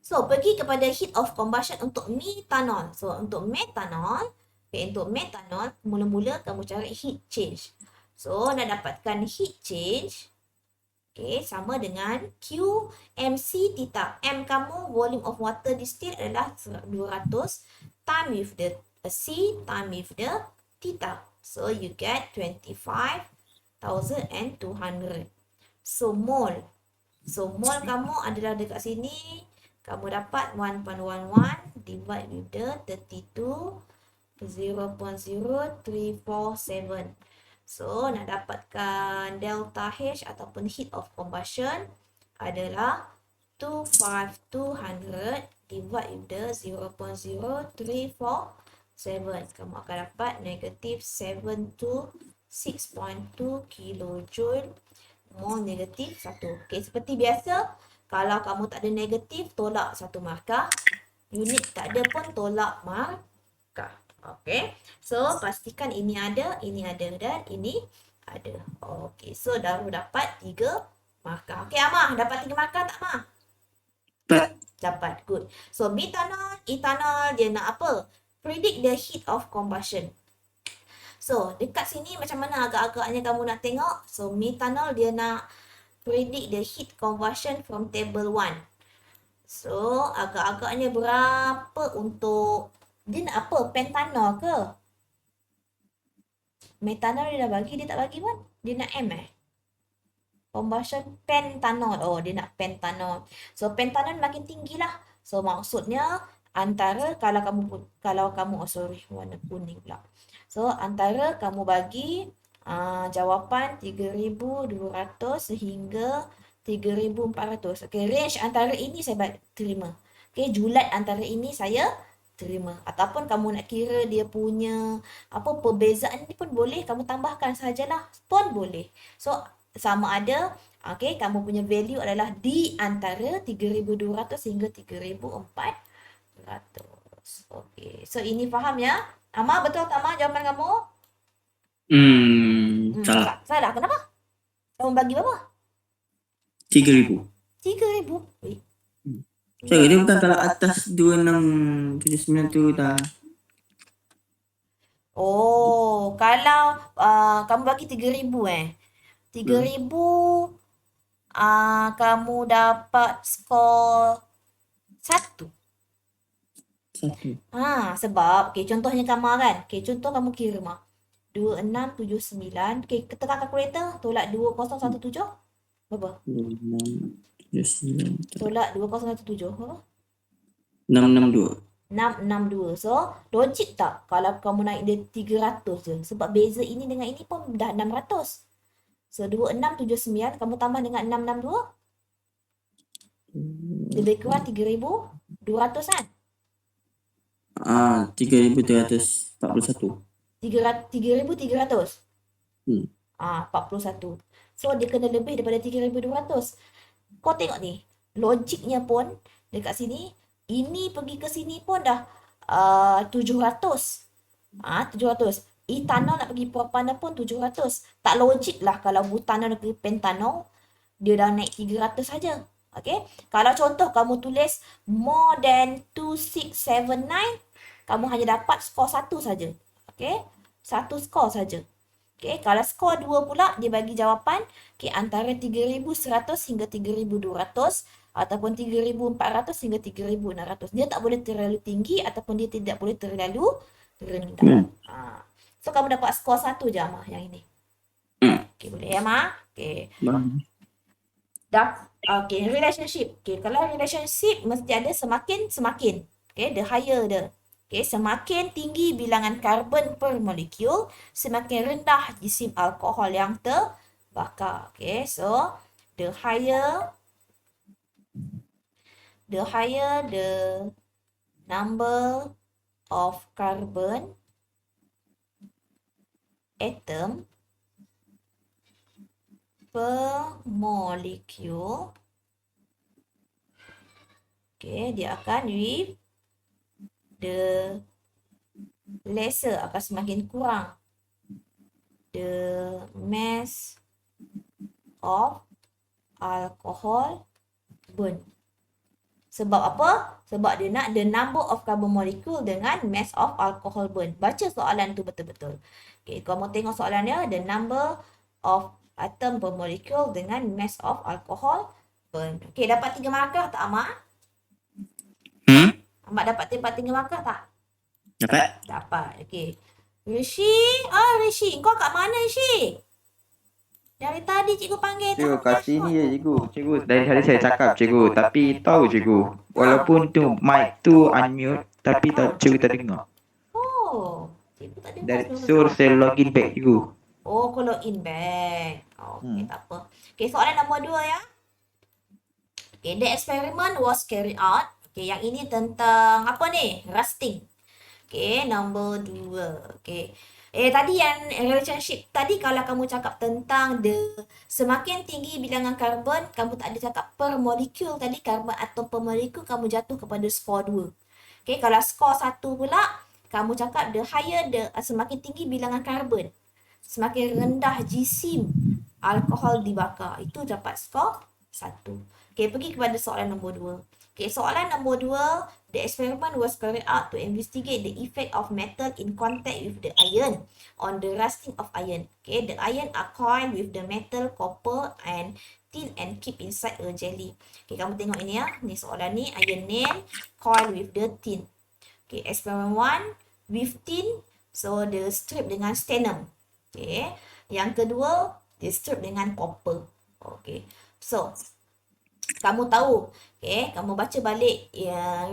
So, pergi kepada heat of combustion untuk metanol. So, untuk metanol, okay, mula-mula kamu cari heat change. So, nak dapatkan heat change, okay, sama dengan Q MC theta. M kamu, volume of water distilled adalah 200 time with the C time with the theta. So, you get 25,200. So, mole. So, mole kamu adalah dekat sini. Kamu dapat 1.11 divide with the 32, 0.0347. So, nak dapatkan delta H ataupun heat of combustion adalah 25,200 divide with the 0.0347. Kamu akan dapat negatif 726.2 kilojoule mole negatif 1. Okay, seperti biasa. Kalau kamu tak ada negatif, tolak 1 markah. Unit tak ada pun tolak markah. Okay. So, pastikan ini ada, dan ini ada. Okay. So, dah dapat 3 markah. Okay, Amah. Dapat 3 markah tak, Amah? Dapat. Good. So, metanol, etanol, dia nak apa? Predict the heat of combustion. So, dekat sini macam mana agak-agaknya kamu nak tengok? So, metanol dia nak predict the heat conversion from table 1. So, agak-agaknya berapa untuk, dia nak apa? Pentanol ke? Metanol dia dah bagi, dia tak bagi pun. Dia nak M Combustion pentanol. Oh, dia nak pentanol. So, pentanol makin tinggi lah. So, maksudnya antara, kalau kamu, warna kuning pula. So, antara kamu bagi jawapan 3,200 sehingga 3,400. Okay, range antara ini saya terima. Okay, julat antara ini saya terima. Ataupun kamu nak kira dia punya perbezaan ni pun boleh. Kamu tambahkan sajalah pun boleh. So, sama ada kamu punya value adalah di antara 3,200 hingga 3,400. Okey. So ini faham ya? Ama betul tak Ma jawapan kamu? Salah. Salah. Kenapa? Kamu bagi berapa? 3,000. 3,000. Wait. Sorry, dia bukan kalau atas 2679 tu dah. Oh, kalau kamu bagi 3,000 3,000 kamu dapat skor 1. Satu. Sebab contohnya kamu kan. Contoh kamu kira mah. 2679. Tekan kalkulator tolak 2017. Berapa? 2679. Tolak 2017 berapa? 662. 662. So, logik tak kalau kamu naik dia 300 je. Sebab beza ini dengan ini pun dah 600. So, 2679 kamu tambah dengan 662. Lebih kurang 3,200 kan? 3,341. 3,300. 41. Hmm. So, dia kena lebih daripada 3,200. Kau tengok ni. Logiknya pun dekat sini. Ini pergi ke sini pun dah 700. 700. Etanol nak pergi propanol pun 700. Tak logik lah kalau butanol nak pergi pentanol. Dia dah naik 300 saja. Okay. Kalau contoh kamu tulis more than 2679. Kamu hanya dapat skor 1 saja. Okay. 1 skor saja. Okay, kalau skor 2 pula, dia bagi jawapan antara 3,100 hingga 3,200 ataupun 3,400 hingga 3,600. Dia tak boleh terlalu tinggi ataupun dia tidak boleh terlalu rendah. So, kamu dapat skor 1 je, Amah, yang ini. Okay, boleh ya, Amah? Okay. Relationship. Okay, kalau relationship, mesti ada semakin. Okay, the higher the. Okay, semakin tinggi bilangan karbon per molekul, semakin rendah jisim alkohol yang terbakar. Okay, so the higher the number of carbon atom per molecule, okay, dia akan with the lesser akan semakin kurang the mass of alcohol burn. Sebab apa? Sebab dia nak the number of carbon molecule dengan mass of alcohol burn. Baca soalan tu betul-betul. Okay, kamu tengok soalan dia, the number of atom per molecule dengan mass of alcohol burn. Okay, dapat 3 markah tak, Amak? Amak dapat tempat 3 markah tak? Dapat. Okey. Rishi, kau kat mana, Rishi? Dari tadi cikgu panggil. Cikgu kat sini je cikgu. Cikgu dari tadi saya cakap cikgu, tapi tahu cikgu, walaupun tu mic tu unmute tapi cikgu tak dengar. Oh, cikgu tak dengar. Dari saya login back cikgu. Oh, kau login back. Okey, tak apa. Okey, soalan nombor 2 ya. Okay, the experiment was carried out. Okay, yang ini tentang apa ni? Rusting. Okay, nombor 2. Okay. Tadi yang relationship tadi kalau kamu cakap tentang semakin tinggi bilangan karbon, kamu tak ada cakap per molekul tadi, karbon atom per molekul, kamu jatuh kepada skor 2. Okay, kalau skor 1 pula, kamu cakap semakin tinggi bilangan karbon, semakin rendah jisim alkohol dibakar. Itu dapat skor 1. Okay, pergi kepada soalan nombor 2. Okay, soalan nombor 2, the experiment was carried out to investigate the effect of metal in contact with the iron on the rusting of iron. Okay, the iron are coiled with the metal, copper and tin and keep inside a jelly. Okay, kamu tengok ini ya. Ni soalan ni, iron nail coiled with the tin. Okay, experiment 1 with tin, so the strip dengan stannum. Okay, yang kedua, the strip dengan copper. Okay, so kamu tahu, okay, kamu baca balik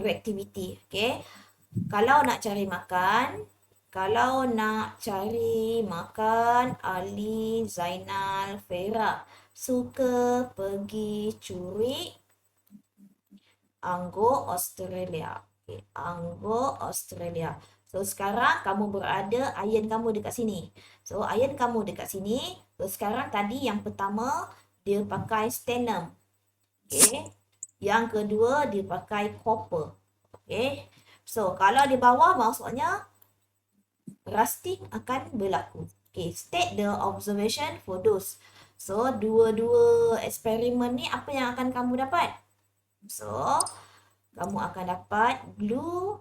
reactivity, okay. Kalau nak cari makan, Ali, Zainal, Fera suka pergi curi anggur Australia. Okay, anggur Australia. So sekarang kamu berada, iron kamu dekat sini. So iron kamu dekat sini. So sekarang tadi yang pertama dia pakai stannum. Okay. Yang kedua dia pakai copper. Okay. So kalau di bawah maksudnya rusting akan berlaku. Okay. State the observation for those. So dua-dua eksperimen ni apa yang akan kamu dapat? So kamu akan dapat blue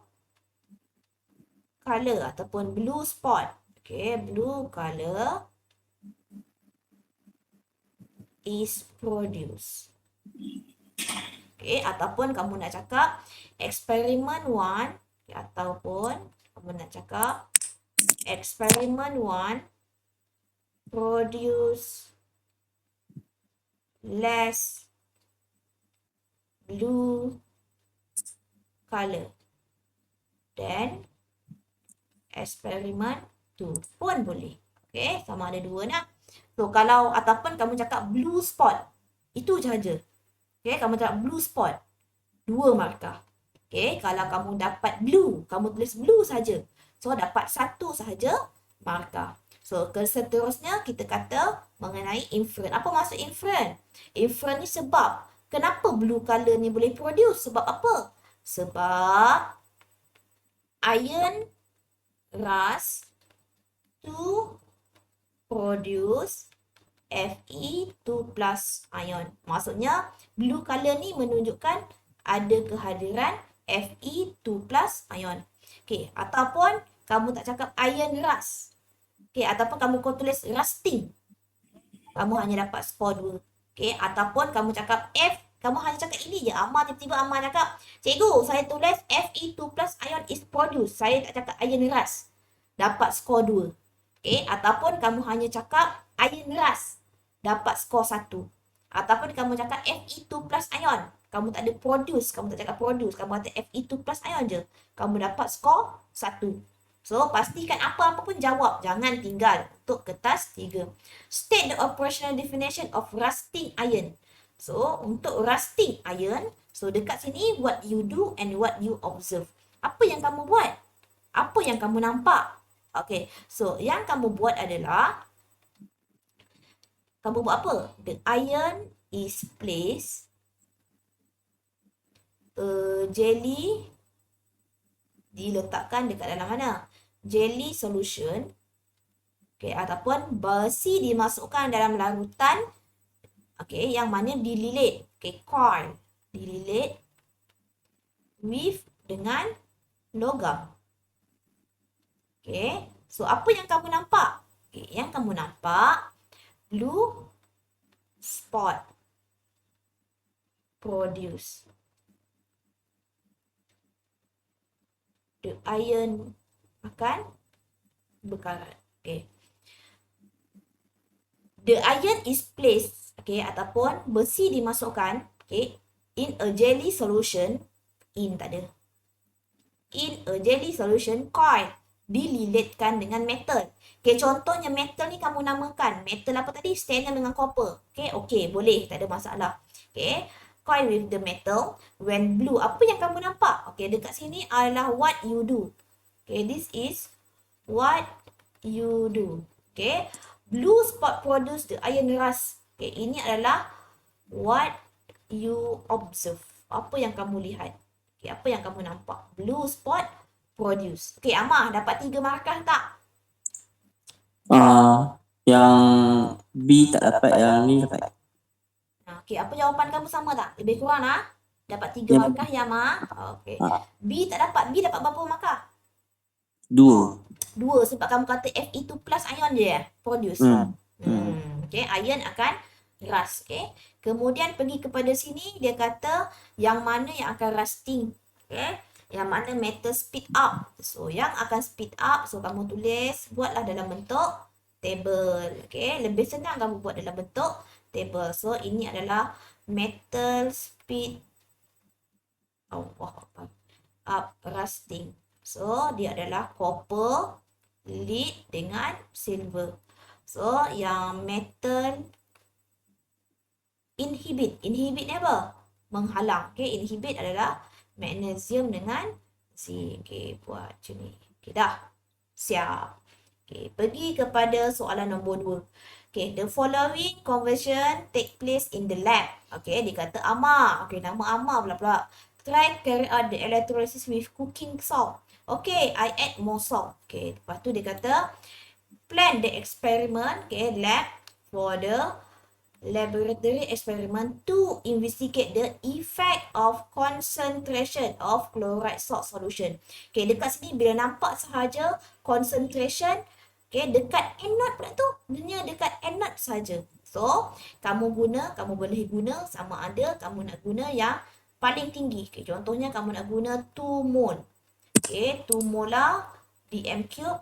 color ataupun blue spot. Okay, blue color is produced. Okay, ataupun kamu nak cakap eksperimen 1 okay, ataupun kamu nak cakap eksperimen 1 produce less blue color then eksperimen 2 pun boleh. Okay, sama ada dua nak. So, kalau ataupun kamu cakap blue spot, itu sahaja. Okay, kamu cakap blue spot, 2 markah. Okay, kalau kamu dapat blue, kamu tulis blue saja. So, dapat 1 sahaja markah. So, seterusnya kita kata mengenai inference. Apa maksud inference? Inference ni sebab. Kenapa blue color ni boleh produce? Sebab apa? Sebab iron rust to produce Fe2 plus ion. Maksudnya blue color ni menunjukkan ada kehadiran Fe2 plus ion. Okey, ataupun kamu tak cakap iron rust. Okey, ataupun kamu tulis rusting. Kamu hanya dapat skor 2. Okey, ataupun kamu cakap kamu hanya cakap ini je. Amar tiba-tiba Amar cakap, cikgu saya tulis Fe2 plus ion is produced. Saya tak cakap iron rust. Dapat skor 2. Okay. Ataupun kamu hanya cakap iron rust. Dapat skor 1. Ataupun kamu cakap Fe2 plus ion. Kamu tak ada produce. Kamu tak cakap produce. Kamu kata Fe2 plus ion je. Kamu dapat skor 1. So, pastikan apa-apa pun jawab. Jangan tinggal untuk kertas 3. State the operational definition of rusting iron. So, untuk rusting iron, so dekat sini what you do and what you observe. Apa yang kamu buat? Apa yang kamu nampak? Okay, so yang kamu buat adalah, kamu buat apa? The iron is placed, jelly diletakkan dekat dalam mana? Jelly solution. Okay, ataupun besi dimasukkan dalam larutan. Okay, yang mana dililit. Okay, coil. Dililit with dengan logam. Okay, so apa yang kamu nampak? Okay, yang kamu nampak blue spot produce. The iron akan berkarat. Okay. The iron is placed, okay, ataupun besi dimasukkan, okay, in a jelly solution, in a jelly solution coil, dililitkan dengan metal. Okay, contohnya metal ni kamu namakan, metal apa tadi? Stannum dengan copper. Okay, boleh, tak ada masalah. Okay, coil with the metal, when blue, apa yang kamu nampak? Okay, dekat sini adalah what you do. Okay, this is what you do. Okay, blue spot produce the iron rust. Okay, ini adalah what you observe. Apa yang kamu lihat. Okay, apa yang kamu nampak. Blue spot produce. Okay, Amar dapat 3 markah tak? Yang B tak dapat, yang ni dapat. Okay, apa jawapan kamu sama tak? Lebih kurang lah. Dapat 3 Ya. markah ya, Amar. Okay. B tak dapat. B dapat berapa markah? 2. 2 sebab kamu kata Fe2 plus ion je ya, produce. Okay, ion akan rust. Okay. Kemudian pergi kepada sini, dia kata yang mana yang akan rusting. Okay. Yang mana metal speed up. So, yang akan speed up, so kamu tulis, buatlah dalam bentuk table. Okay. Lebih senang kamu buat dalam bentuk table. So, ini adalah metal speed up rusting. So, dia adalah copper, lead dengan silver. So, yang metal inhibit. Inhibit ni apa? Menghalang. Okay, inhibit adalah magnesium dengan zinc. Okay, buat macam ni. Okay, dah. Siap. Okay, pergi kepada soalan nombor 2. Okay, the following conversion take place in the lab. Okay, dia kata Amar. Okay, nama Amar pula. Try carry out the electrolysis with cooking salt. Okay, I add more salt. Okay, lepas tu dia kata plan the experiment, okay, lab for the laboratory experiment to investigate the effect of concentration of chloride salt solution. Okay, dekat sini bila nampak sahaja concentration, okay, dekat anode pula tu, dia dekat anode saja. So, kamu boleh guna sama ada kamu nak guna yang paling tinggi. Okay, contohnya kamu nak guna 2 mol. Okay, 2 molar dm cube,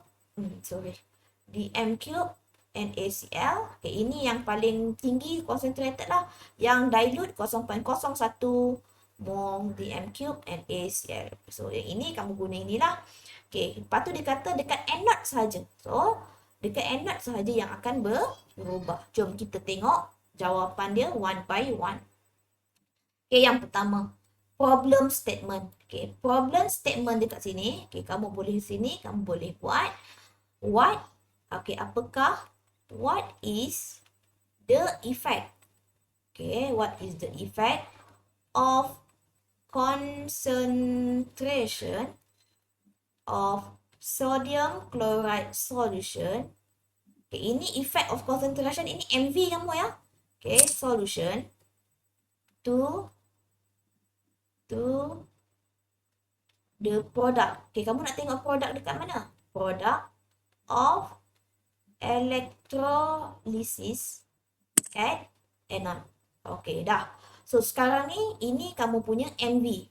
dm cube NaCl. Okay, ini yang paling tinggi concentrated lah. Yang dilute 0.01 mol dm cube NaCl. So, yang ini kamu guna inilah. Okay, lepas tu dia kata dekat anode sahaja. So, dekat anode sahaja yang akan berubah. Jom kita tengok jawapan dia one by one. Okay, yang pertama, problem statement. Okay, problem statement dekat sini. Okay, kamu boleh sini, kamu boleh buat. What is the effect? Okay, what is the effect of concentration of sodium chloride solution? Okay, ini effect of concentration, ini MV kamu ya. Okay, solution to the product. Okay, kamu nak tengok product dekat mana? Product of electrolysis at anode. Okay, dah. So, sekarang ni, ini kamu punya MV.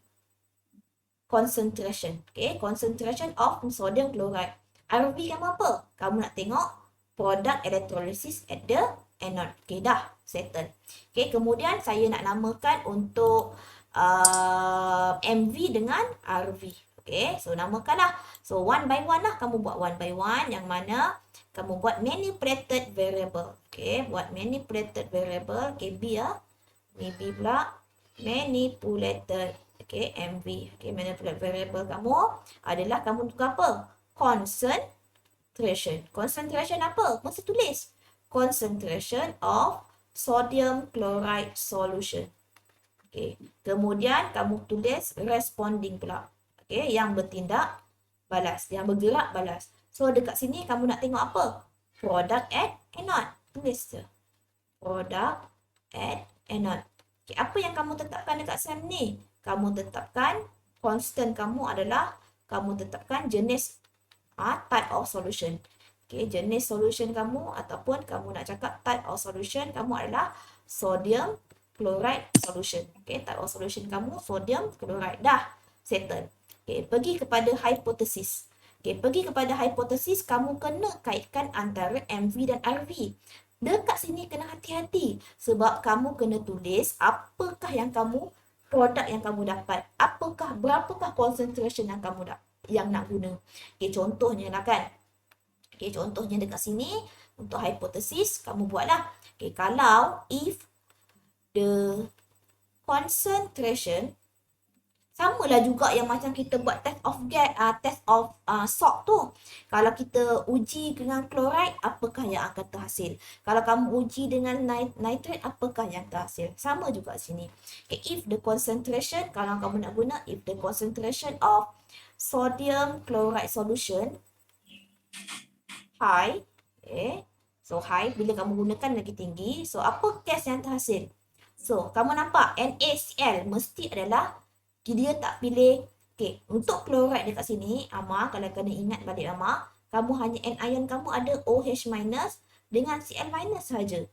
Concentration. Okay, concentration of sodium chloride. RV kamu apa? Kamu nak tengok product electrolysis at the anode. Okay, dah. Settle. Okay, kemudian saya nak namakan untuk MV dengan RV. Okay, so namakanlah. So, one by one lah. Kamu buat one by one. Yang mana kamu buat manipulated variable. Okay, buat manipulated variable. Okay, B ya. Maybe pula manipulated. Okay, MV. Okay, manipulated variable kamu adalah kamu tukar apa? Concentration. Concentration apa? Mesti tulis. Concentration of sodium chloride solution. Okay, kemudian kamu tulis responding pula. Okay, yang bertindak balas. Yang bergerak balas. So, dekat sini kamu nak tengok apa? Product at anode. Tulis je. Product at anode. Okay, apa yang kamu tetapkan dekat SEM ni? Kamu tetapkan constant kamu adalah kamu tetapkan jenis type of solution. Okay, jenis solution kamu ataupun kamu nak cakap type of solution kamu adalah sodium chloride solution. Okay, type of solution kamu sodium chloride. Dah, settle. Okay, pergi kepada hipotesis. Okay, pergi kepada hipotesis, kamu kena kaitkan antara MV dan RV. Dekat sini kena hati-hati. Sebab kamu kena tulis apakah yang kamu, produk yang kamu dapat. Berapakah concentration yang kamu yang nak guna. Okay, contohnya lah kan. Okay, contohnya dekat sini, untuk hipotesis, kamu buatlah. Okay, kalau if the concentration samalah juga yang macam kita buat test of gas, test of salt tu. Kalau kita uji dengan chloride, apakah yang akan terhasil? Kalau kamu uji dengan nitrate, apakah yang terhasil? Sama juga sini. Okay, if the concentration, kalau kamu nak guna, if the concentration of sodium chloride solution high, okay, so high, bila kamu gunakan lagi tinggi, so apa gas yang terhasil? So, kamu nampak NaCl mesti adalah dia tak pilih. Okay, untuk chloride dekat sini, Amar, kalau kena ingat balik Amar, kamu hanya anion kamu ada OH- dengan Cl- sahaja.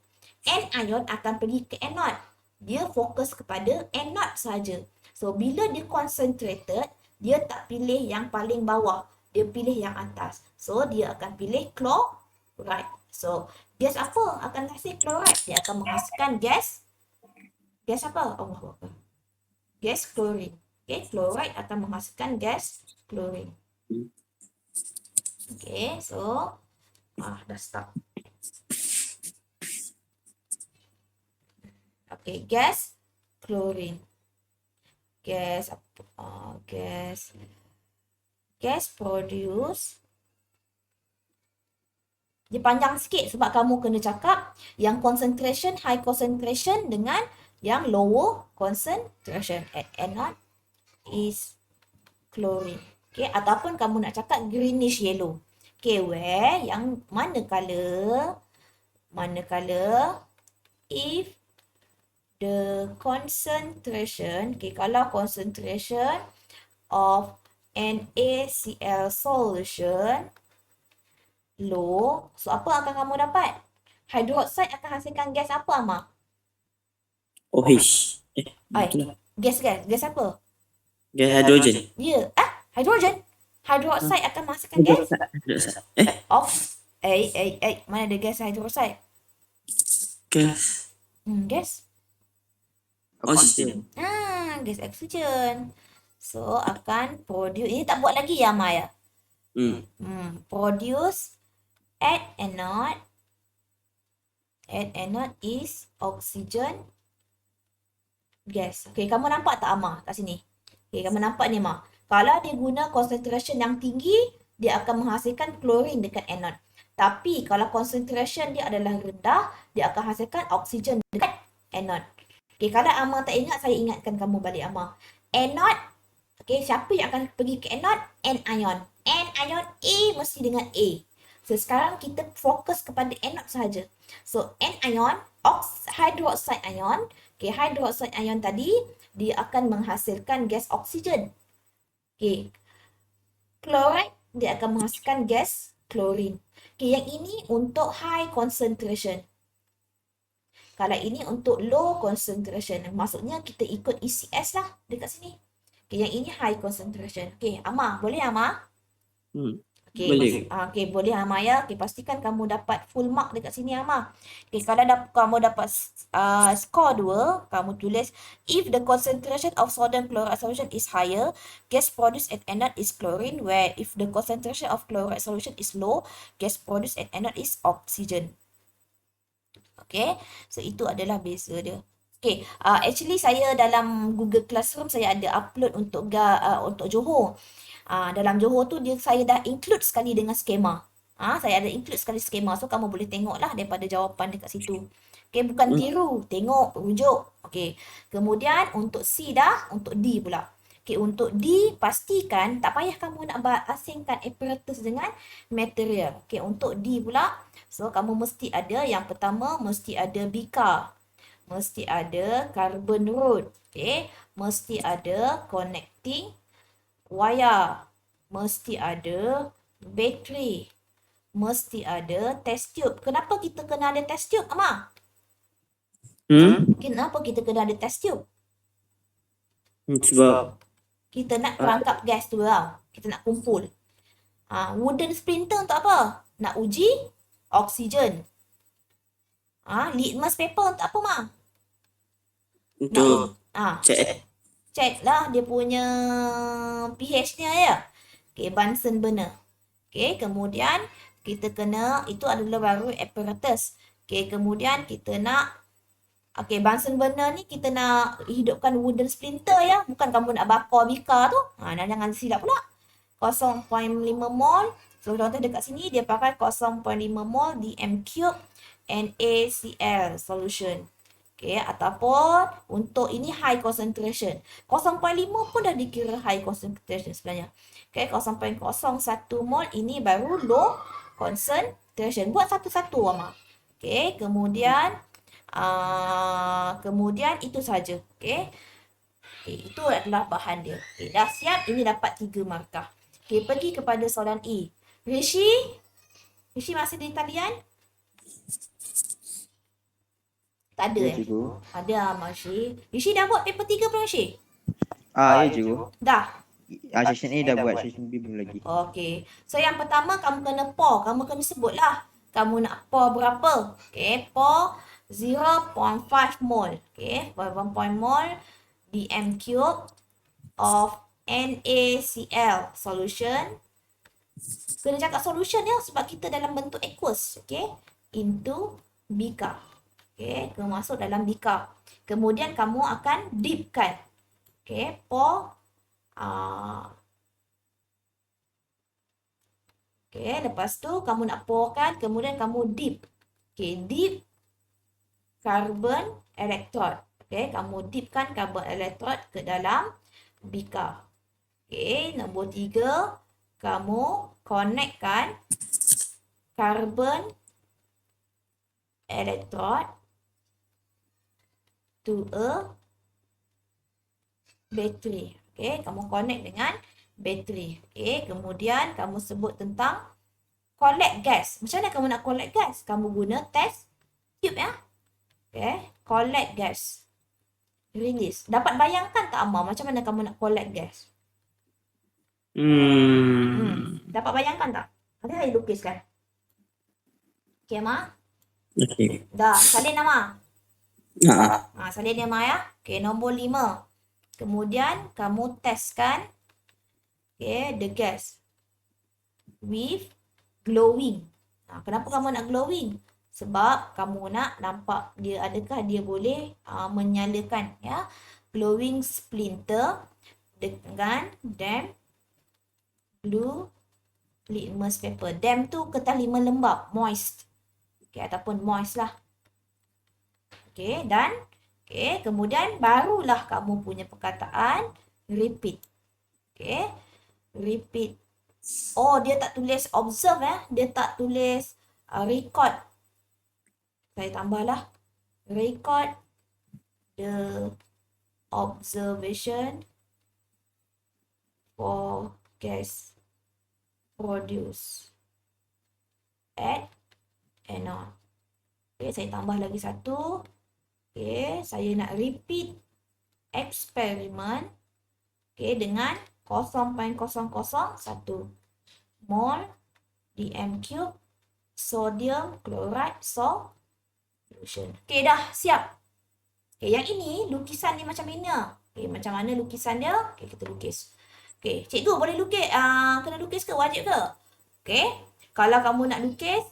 Anion akan pergi ke anode. Dia fokus kepada anode sahaja. So, bila dia concentrated, dia tak pilih yang paling bawah. Dia pilih yang atas. So, dia akan pilih chloride. So, gas apa akan hasil chloride? Dia akan menghasilkan gas apa? Gas chlorine. Okay, chloride akan menghasilkan gas chlorine. Okay, so dah stop. Okay, gas chlorine. Gas apa? Gas gas produce. Dia panjang sikit sebab kamu kena cakap yang concentration, high concentration dengan yang lower concentration. At anode is chlorine. Okay, ataupun kamu nak cakap greenish yellow. Okay, where yang manakala if the concentration, okay, kalau concentration of NaCl solution low, so apa akan kamu dapat? Hydroxide akan hasilkan gas apa, Amar? OH. Ai, Itulah. gas apa? Gas hidrogen. Ya, hidrogen. Hydroxide akan menghasilkan gas mana ada gas hydroxide? Gas Gas. oxygen. Gas oksigen. So akan produce, ini tak buat lagi ya, Maya. Produce at anode is oxygen gas. Okay, kamu nampak tak, Amar, kat sini? Okay, kamu nampak ni, Amar. Kalau dia guna concentration yang tinggi, dia akan menghasilkan klorin dekat anode. Tapi kalau concentration dia adalah rendah, dia akan hasilkan oksigen dekat anode. Okay, kalau Amar tak ingat, saya ingatkan kamu balik, Amar. Anode, okay, siapa yang akan pergi ke anode? Anion. Anion A mesti dengan A. So, sekarang kita fokus kepada anode sahaja. So, anion, hydroxide ion. Okay, hydroxide ion tadi, dia akan menghasilkan gas oksigen. Okay. Chloride, dia akan menghasilkan gas klorin. Okay, yang ini untuk high concentration. Kalau ini untuk low concentration, maksudnya kita ikut ECS lah dekat sini. Okay, yang ini high concentration. Okay, Amar, boleh Amar? Okay, Boleh. okay, boleh Amar ya. Okay, pastikan kamu dapat full mark dekat sini, Amar. Okay, kalau kamu dapat skor 2, kamu tulis if the concentration of sodium chloride solution is higher, gas produced at anode is chlorine, where if the concentration of chloride solution is low, gas produced at anode is oxygen. Okay, so itu adalah beza dia. Okay, actually saya dalam Google Classroom saya ada upload untuk Johor. Dalam Johor tu saya dah include sekali dengan skema. Saya ada include sekali skema. So kamu boleh tengok lah daripada jawapan dekat situ. Okay, bukan tiru, tengok rujuk. Okay, kemudian untuk C dah, untuk D pula. Okay, untuk D pastikan tak payah kamu nak asingkan apparatus dengan material. Okay, untuk D pula, so kamu mesti ada, yang pertama mesti ada beaker. Mesti ada carbon rod. Okay, mesti ada connecting wire, mesti ada bateri, mesti ada test tube. Kenapa kita kena ada test tube, Amar? Kenapa kita kena ada test tube? Sebab kita nak rangkap gas tu tau. Kita nak kumpul. Wooden splinter untuk apa? Nak uji oksigen. Litmus paper untuk apa, Mak? untuk Check. Check lah dia punya pH-nya ya. Okay, Bunsen burner. Okay, kemudian kita kena, itu adalah baru apparatus. Okay, kemudian kita nak, okay, Bunsen burner ni kita nak hidupkan wooden splinter ya. Bukan kamu nak bakar beaker tu. Jangan silap pula. 0.5 mol. So, contoh dekat sini dia pakai 0.5 mol DM cube NaCl solution. Okay, ataupun untuk ini high concentration. 0.5 pun dah dikira high concentration sebenarnya. Okay, 0.01 mol ini baru low concentration. Buat satu-satu, Amar. Okay, kemudian itu saja. Okay. Okay, itu adalah bahan dia. Okay, dah siap. Ini dapat 3 markah. Okay, pergi kepada soalan E. Rishi masih di talian? Tak ada Cikgu. Ada Rishi. Rishi dah buat paper 3 belum, Rishi? Ya cikgu. Dah. Session A dah buat, session B belum lagi. Okey. So yang pertama kamu kena pour. Kamu kena sebutlah. Kamu nak pour berapa? Okey, pour 0.5 mol. Okey, 1 mol DM cube of NaCl solution. Kena cakap solution ya sebab kita dalam bentuk aqueous. Okey, into beaker. Okey, masuk dalam beaker. Kemudian kamu akan dipkan. Okey, pour Okay, lepas tu kamu nak pourkan, kemudian kamu dip. Okay, dip carbon electrode. Okay, kamu dipkan carbon electrode ke dalam bika. Okay, nombor 3, kamu connectkan carbon electrode to a battery. Okay, kamu connect dengan battery. Okay, kemudian kamu sebut tentang collect gas. Macam mana kamu nak collect gas? Kamu guna test tube ya. Okay, collect gas. Release. Dapat bayangkan tak Amar macam mana kamu nak collect gas? Dapat bayangkan tak? Nanti saya lukiskan. Okay, Amar? Okay. Dah, salin Amar. Salin dia Amar ya. Okay, nombor 5. Kemudian kamu testkan the gas with glowing. Kenapa kamu nak glowing? Sebab kamu nak nampak dia adakah dia boleh menyalakan ya. Glowing splinter dengan damp blue litmus paper. Damp tu kertas 5 lembap, moist. Okay, ataupun moist lah. Okay, dan kemudian barulah kamu punya perkataan repeat. Okay, repeat. Oh, dia tak tulis observe dia tak tulis record. Saya tambahlah record the observation for gas produce at anode. Okay, saya tambah lagi satu. Okay, saya nak repeat eksperimen dengan 0.001 mol dm cube sodium chloride solution. Okay, dah siap. Okay, yang ini lukisan ni macam mana? Okay, macam mana lukisan dia? Okay, kita lukis. Okay, cikgu boleh lukis, kena lukis ke? Wajib ke? Okay, kalau kamu nak lukis,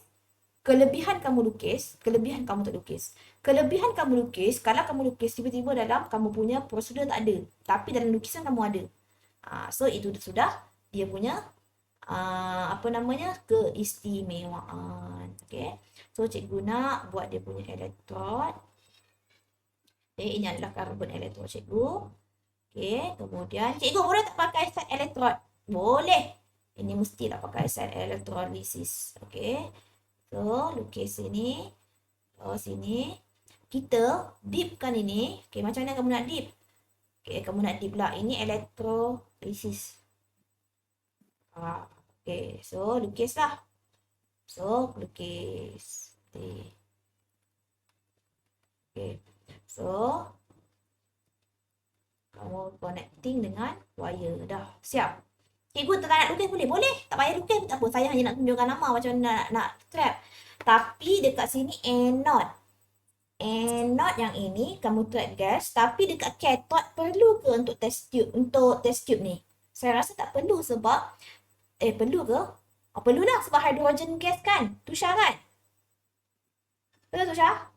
kelebihan kamu lukis, kelebihan kamu tak lukis. Kelebihan kamu lukis, kalau kamu lukis tiba-tiba dalam kamu punya prosedur tak ada. Tapi dalam lukisan kamu ada. So, itu sudah dia punya keistimewaan. Okay. So, cikgu nak buat dia punya elektrod. Okay, ini adalah karbon elektrod cikgu. Okay, kemudian cikgu boleh tak pakai set elektrod? Boleh. Ini mestilah pakai set elektrolisis. Okay. So, lukis sini. Sini. Kita dipkan ini. Okay, macam mana kamu nak dip? Okay, kamu nak dip lah. Ini elektrolisis. Okay, so lukislah. So, lukis. Okay. So, kamu connecting dengan wire. Dah, siap. Cikgu tak nak lukis boleh? Boleh. Tak payah lukis tak apa. Saya hanya nak tunjukkan nama macam mana nak trap. Tapi dekat sini anode. Anode yang ini kamu trap gas. Tapi dekat cathode perlu ke untuk test tube? Untuk test tube ni? Saya rasa tak perlu sebab perlu ke? Perlu lah sebab hydrogen gas kan? Tusha kan? Betul Tusha?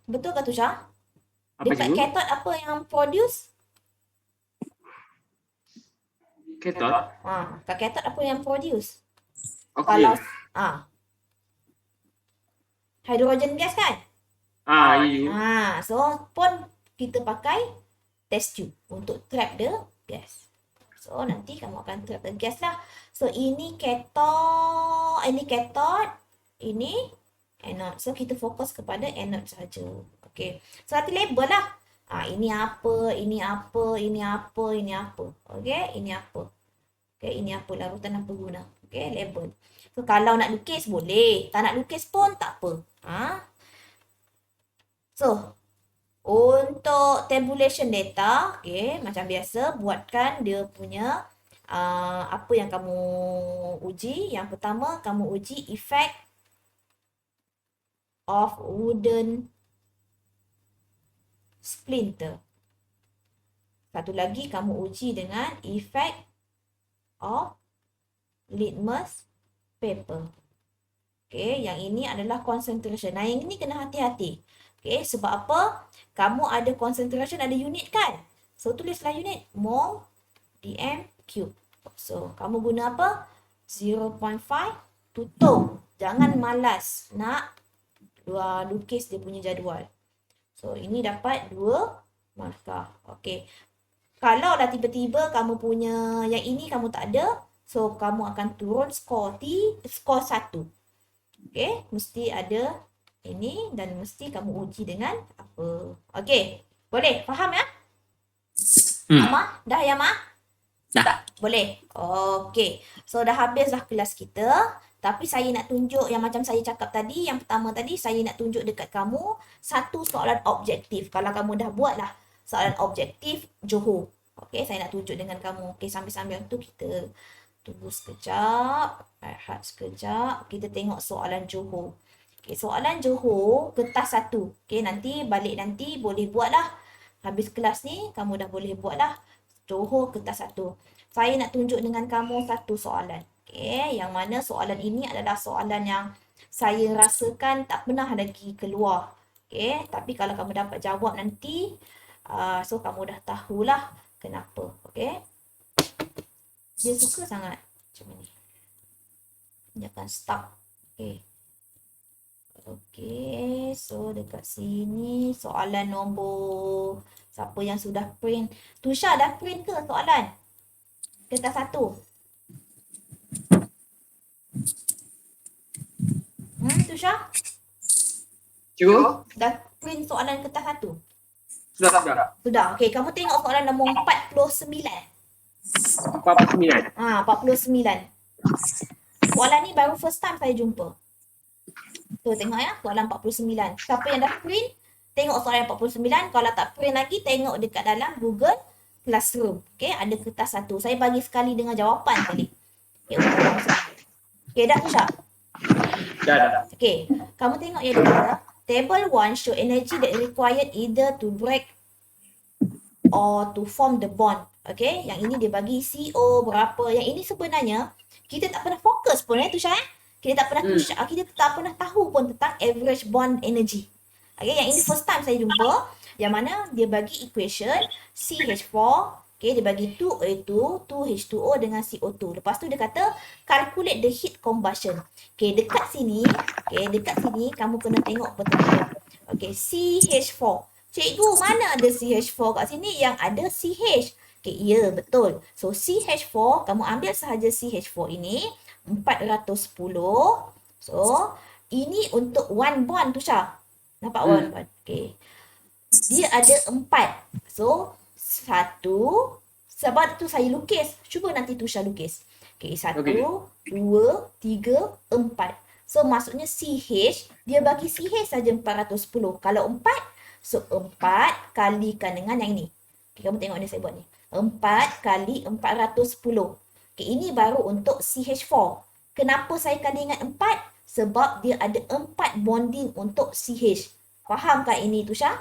Betul ke Tusha? Dekat cathode apa yang produce? Cathode? Kat cathode apa yang produce? Okay. Kalau hydrogen gas kan? Iya. So pun kita pakai test tube untuk trap the gas. So nanti kamu akan trap the gas lah. So ini cathode, ini anode. So kita fokus kepada anode saja. Okay. So nanti label lah. Ini apa, ini apa, ini apa, ini apa. Okay, ini apa. Okay, ini apa, larutan apa guna. Okay, label. So kalau nak lukis boleh. Tak nak lukis pun tak apa. So, untuk tabulation data, okay, macam biasa, buatkan dia punya apa yang kamu uji. Yang pertama, kamu uji effect of wooden splinter. Satu lagi, kamu uji dengan effect of litmus paper. Okay, yang ini adalah concentration. Nah, yang ini kena hati-hati. Okay, sebab apa? Kamu ada concentration, ada unit kan? So, tulislah unit. Mol dm cube. So, kamu guna apa? 0.5 tutup. Jangan malas nak lukis dia punya jadual. So, ini dapat 2 markah. Okey. Kalau lah tiba-tiba kamu punya yang ini kamu tak ada, so kamu akan turun skor 1. Okey, mesti ada ini dan mesti kamu uji dengan apa. Okey, boleh? Faham ya? Amah? Dah ya, Mak? Dah. Tak? Boleh? Okey. So, dah habis dah kelas kita. Tapi saya nak tunjuk yang macam saya cakap tadi, yang pertama tadi, saya nak tunjuk dekat kamu satu soalan objektif. Kalau kamu dah buat lah soalan objektif Johor. Okey, saya nak tunjuk dengan kamu. Okey, sambil-sambil tu kita tunggu sekejap. Rehat sekejap. Kita tengok soalan Johor. Okey, soalan Johor kertas 1. Okey, nanti balik nanti boleh buat lah. Habis kelas ni, kamu dah boleh buat lah. Johor kertas 1. Saya nak tunjuk dengan kamu satu soalan. Okey, yang mana soalan ini adalah soalan yang saya rasakan tak pernah lagi keluar. Okey, tapi kalau kamu dapat jawab nanti, so kamu dah tahulah kenapa. Okey. Dia suka sangat macam ni. Dia akan stuck. Okey. Okey, so dekat sini soalan nombor siapa yang sudah print? Tusha dah print ke soalan? Kertas 1. Tusha? Cikgu? Dah print soalan kertas 1? Sudah. Sudah. Okey, kamu tengok soalan nombor 49. 49. 49. Soalan ni baru first time saya jumpa. Tu tengok ya, soalan 49. Siapa yang dah print, tengok soalan 49. Kalau tak print lagi, tengok dekat dalam Google Classroom. Okey, ada kertas 1. Saya bagi sekali dengan jawapan tadi. Okey, okay, dah Tusha? Dah. Okey, kamu tengok ya dia. Table 1 show energy that required either to break or to form the bond. Okey, yang ini dia bagi CO berapa. Yang ini sebenarnya kita tak pernah fokus pun Tusha . Kita tak pernah kita tak pernah tahu pun tentang average bond energy. Okey, yang ini first time saya jumpa, yang mana dia bagi equation CH4, okey, dia bagi 2A2, 2H2O dengan CO2. Lepas tu dia kata calculate the heat combustion. Okey, dekat sini kamu kena tengok betul-betul. Okey, CH4. Cikgu, mana ada CH4 kat sini? Yang ada CH. Okey, ya, betul. So CH4, kamu ambil sahaja CH4 ini 410. So, ini untuk one bond Tusha. Nampak one bond? Okey. Dia ada 4. So, 1. Sebab tu saya lukis. Cuba nanti Tusha lukis. Okey, 1, 2, 3, 4. So, maksudnya CH, dia bagi CH saja 410. Kalau 4, so 4 kalikan dengan yang ini. Okey, kamu tengok ni saya buat ni. 4 kali 410. Okay, ini baru untuk CH4. Kenapa saya kali dengan 4? Sebab dia ada 4 bonding untuk CH. Faham tak ini Tusha?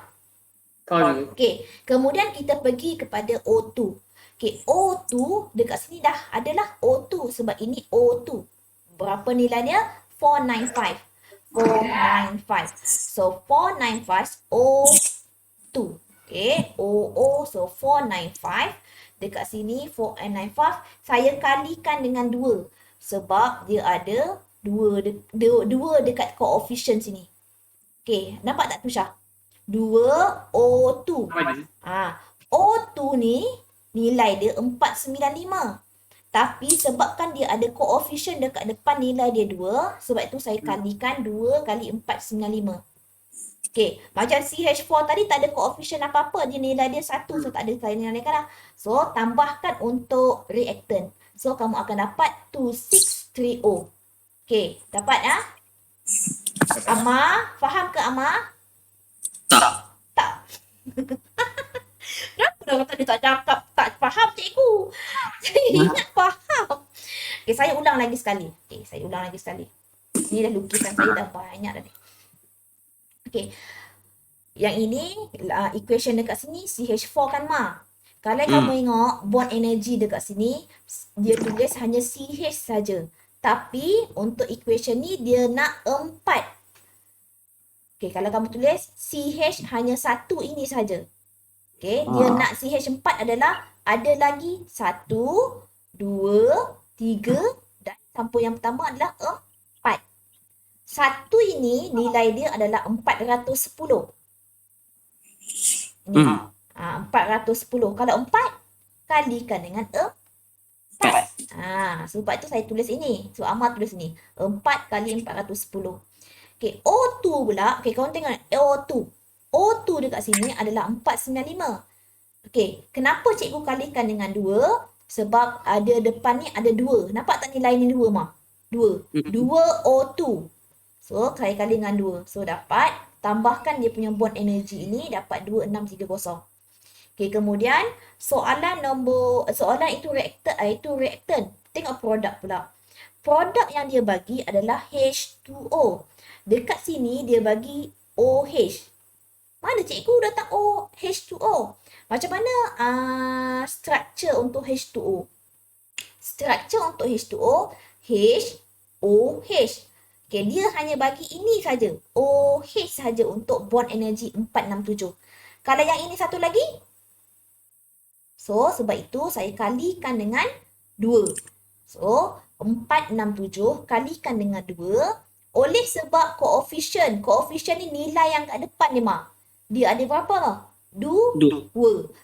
Faham. Okay, kemudian kita pergi kepada O2. Okay, O2 dekat sini dah adalah O2 sebab ini O2. Berapa nilainya? 495. 495. So, 495 O2. Okay, OO, so 495. Dekat sini 495 saya kalikan dengan 2 sebab dia ada 2 dekat koefisien sini. Okey, nampak tak Tusha? 2 O2. O2 ni nilai dia 495. Tapi sebabkan dia ada koefisien dekat depan nilai dia 2, sebab itu saya kalikan 2 kali 495. Okey, macam CH4 tadi tak ada koefisien apa-apa, dia nilai dia 1, so tak ada saya nilaikan lah. So, tambahkan untuk reactant. So, kamu akan dapat 2630. Okey, dapat ya? Amma, faham ke Amma? Tak. Tak. Kenapa orang tadi tak cakap tak faham cikgu? Saya ingat faham. Okey, saya ulang lagi sekali. Ini dah lukisan saya dah banyak dah ni. Okey. Yang ini equation dekat sini CH4 kan Ma. Kalau kamu tengok bond energy dekat sini dia tulis hanya CH saja. Tapi untuk equation ni dia nak 4. Okey, kalau kamu tulis CH hanya 1 ini saja. Okey, dia nak CH4 adalah ada lagi 1, 2, 3 dan campur yang pertama adalah 4. 1 ini nilai dia adalah 410. Ini. 410. Kalau 4 kalikan dengan 4. Sebab itu saya tulis ini. So Amar tulis ini. 4 kali 410. Okey, O2 pula. Okey, korang tengok O2. O2 dekat sini adalah 495. Okey, kenapa cikgu kalikan dengan 2? Sebab ada depan ni ada 2. Nampak tak nilai ni 2, Ma? 2. 2 O2. So, saya kali dengan 2. So, dapat tambahkan dia punya bond energy ini dapat 2630. Okey, kemudian soalan itu reaktan. Tengok produk pula. Produk yang dia bagi adalah H2O. Dekat sini dia bagi OH. Mana cikgu datang H2O? Macam mana structure untuk H2O? Structure untuk H2O, HOH. Okay, dia hanya bagi ini saja. OH saja untuk bond energy 467. Kalau yang ini satu lagi? So, sebab itu saya kalikan dengan 2. So, 467 kalikan dengan 2. Oleh sebab koefisien ni nilai yang kat depan ni, Mak. Dia ada berapa, Mak? 2.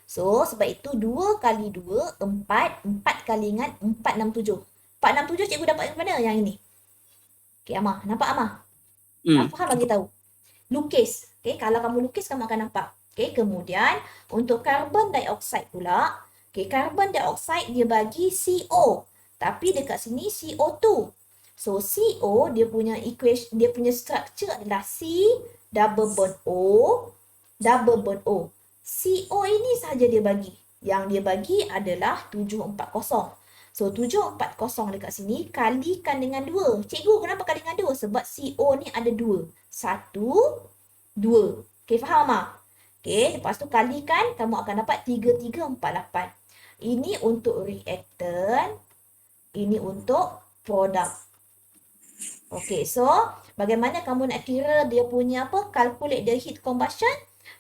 So, sebab itu 2 kali 2, 4. 4 kali dengan 467. 467 cikgu dapat yang mana? Yang ini. Okey, Amar. Nampak, Amar? Tak faham bagi tahu. Lukis. Okey, kalau kamu lukis, kamu akan nampak. Okey, kemudian untuk karbon dioksida pula. Okey, karbon dioksida dia bagi CO. Tapi dekat sini CO2. So, CO dia punya structure adalah C double bond O double bond O. CO ini saja dia bagi. Yang dia bagi adalah 740. So, 740 dekat sini kalikan dengan 2. Cikgu, kenapa kali dengan 2? Sebab CO ni ada 2. 1, 2. Okey, faham, Mak? Okey, lepas tu kalikan, kamu akan dapat 3348. Ini untuk reaktan. Ini untuk produk. Okey, so bagaimana kamu nak kira dia punya calculate the heat combustion?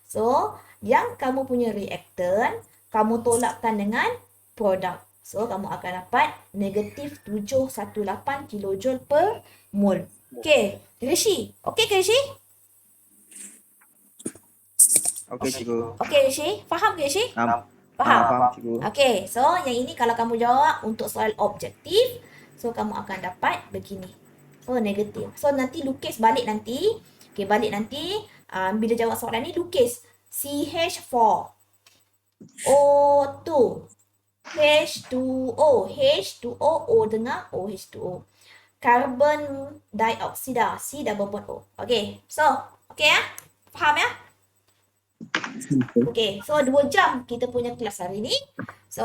So, yang kamu punya reaktan, kamu tolakkan dengan produk. So, kamu akan dapat negatif 718 kilojoule per mol. Okey, Rishi. Okey ke Rishi? Okey, cikgu. Okey Rishi, faham ke Rishi? Faham, Faham? cikgu. Okey, so yang ini kalau kamu jawab untuk soal objektif, so kamu akan dapat begini. So, negatif. So, nanti lukis balik nanti. Okey, balik nanti. Bila jawab soalan ni, lukis. CH4. O2. H2O. H2O. O dengar. OH2O. Carbon dioksida. C double bond O. Okey. So, okey ya? Faham ya? Okay, so 2 jam kita punya kelas hari ni. So,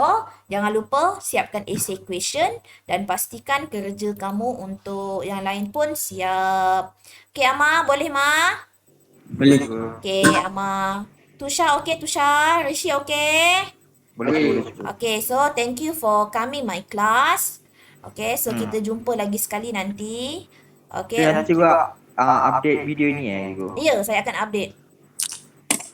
jangan lupa siapkan essay question dan pastikan kerja kamu untuk yang lain pun siap. Okay, Amar, boleh, Ma? Boleh. Okay, Amar. Tusha, okay, Tusha. Rishi, okay? Boleh, cikgu. Okay, so thank you for coming my class. Okay, so kita jumpa lagi sekali nanti. Okay. Nanti juga update video ni cikgu. Ya, saya akan update.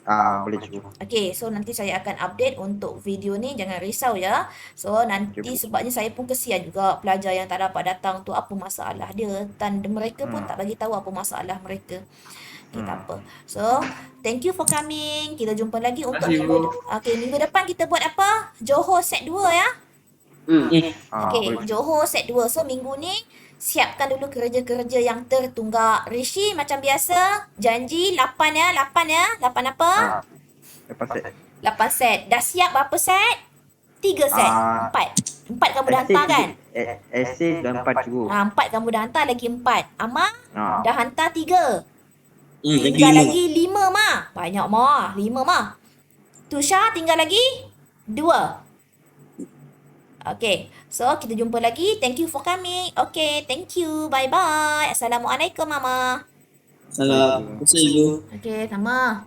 Boleh, cikgu. Okay, so nanti saya akan update untuk video ni. Jangan risau ya. So, nanti sebabnya saya pun kesian juga pelajar yang tak dapat datang tu apa masalah dia. Dan mereka pun tak bagi tahu apa masalah mereka. Okay, tak apa. So, thank you for coming. Kita jumpa lagi untuk minggu depan kita buat apa? Johor set 2 ya. Okay, Boleh. Johor set 2. So, minggu ni siapkan dulu kerja-kerja yang tertunggak. Rishi macam biasa, janji 8 ya, 8 ya. 8 apa? Lepas set. 8 set. Dah siap berapa set? 3 set. 4. 4 kamu dah hantar kan? Essay dah 4, cikgu. 4 kamu dah hantar, lagi 4. Amar dah hantar 3. Lagi Tinggal 5. lagi 5 mah. Banyak mah. 5 mah. Tusha tinggal lagi 2. Okay. So, kita jumpa lagi. Thank you for coming. Okay. Thank you. Bye-bye. Assalamualaikum, Mama. Salam. Cikgu. Okay, sama.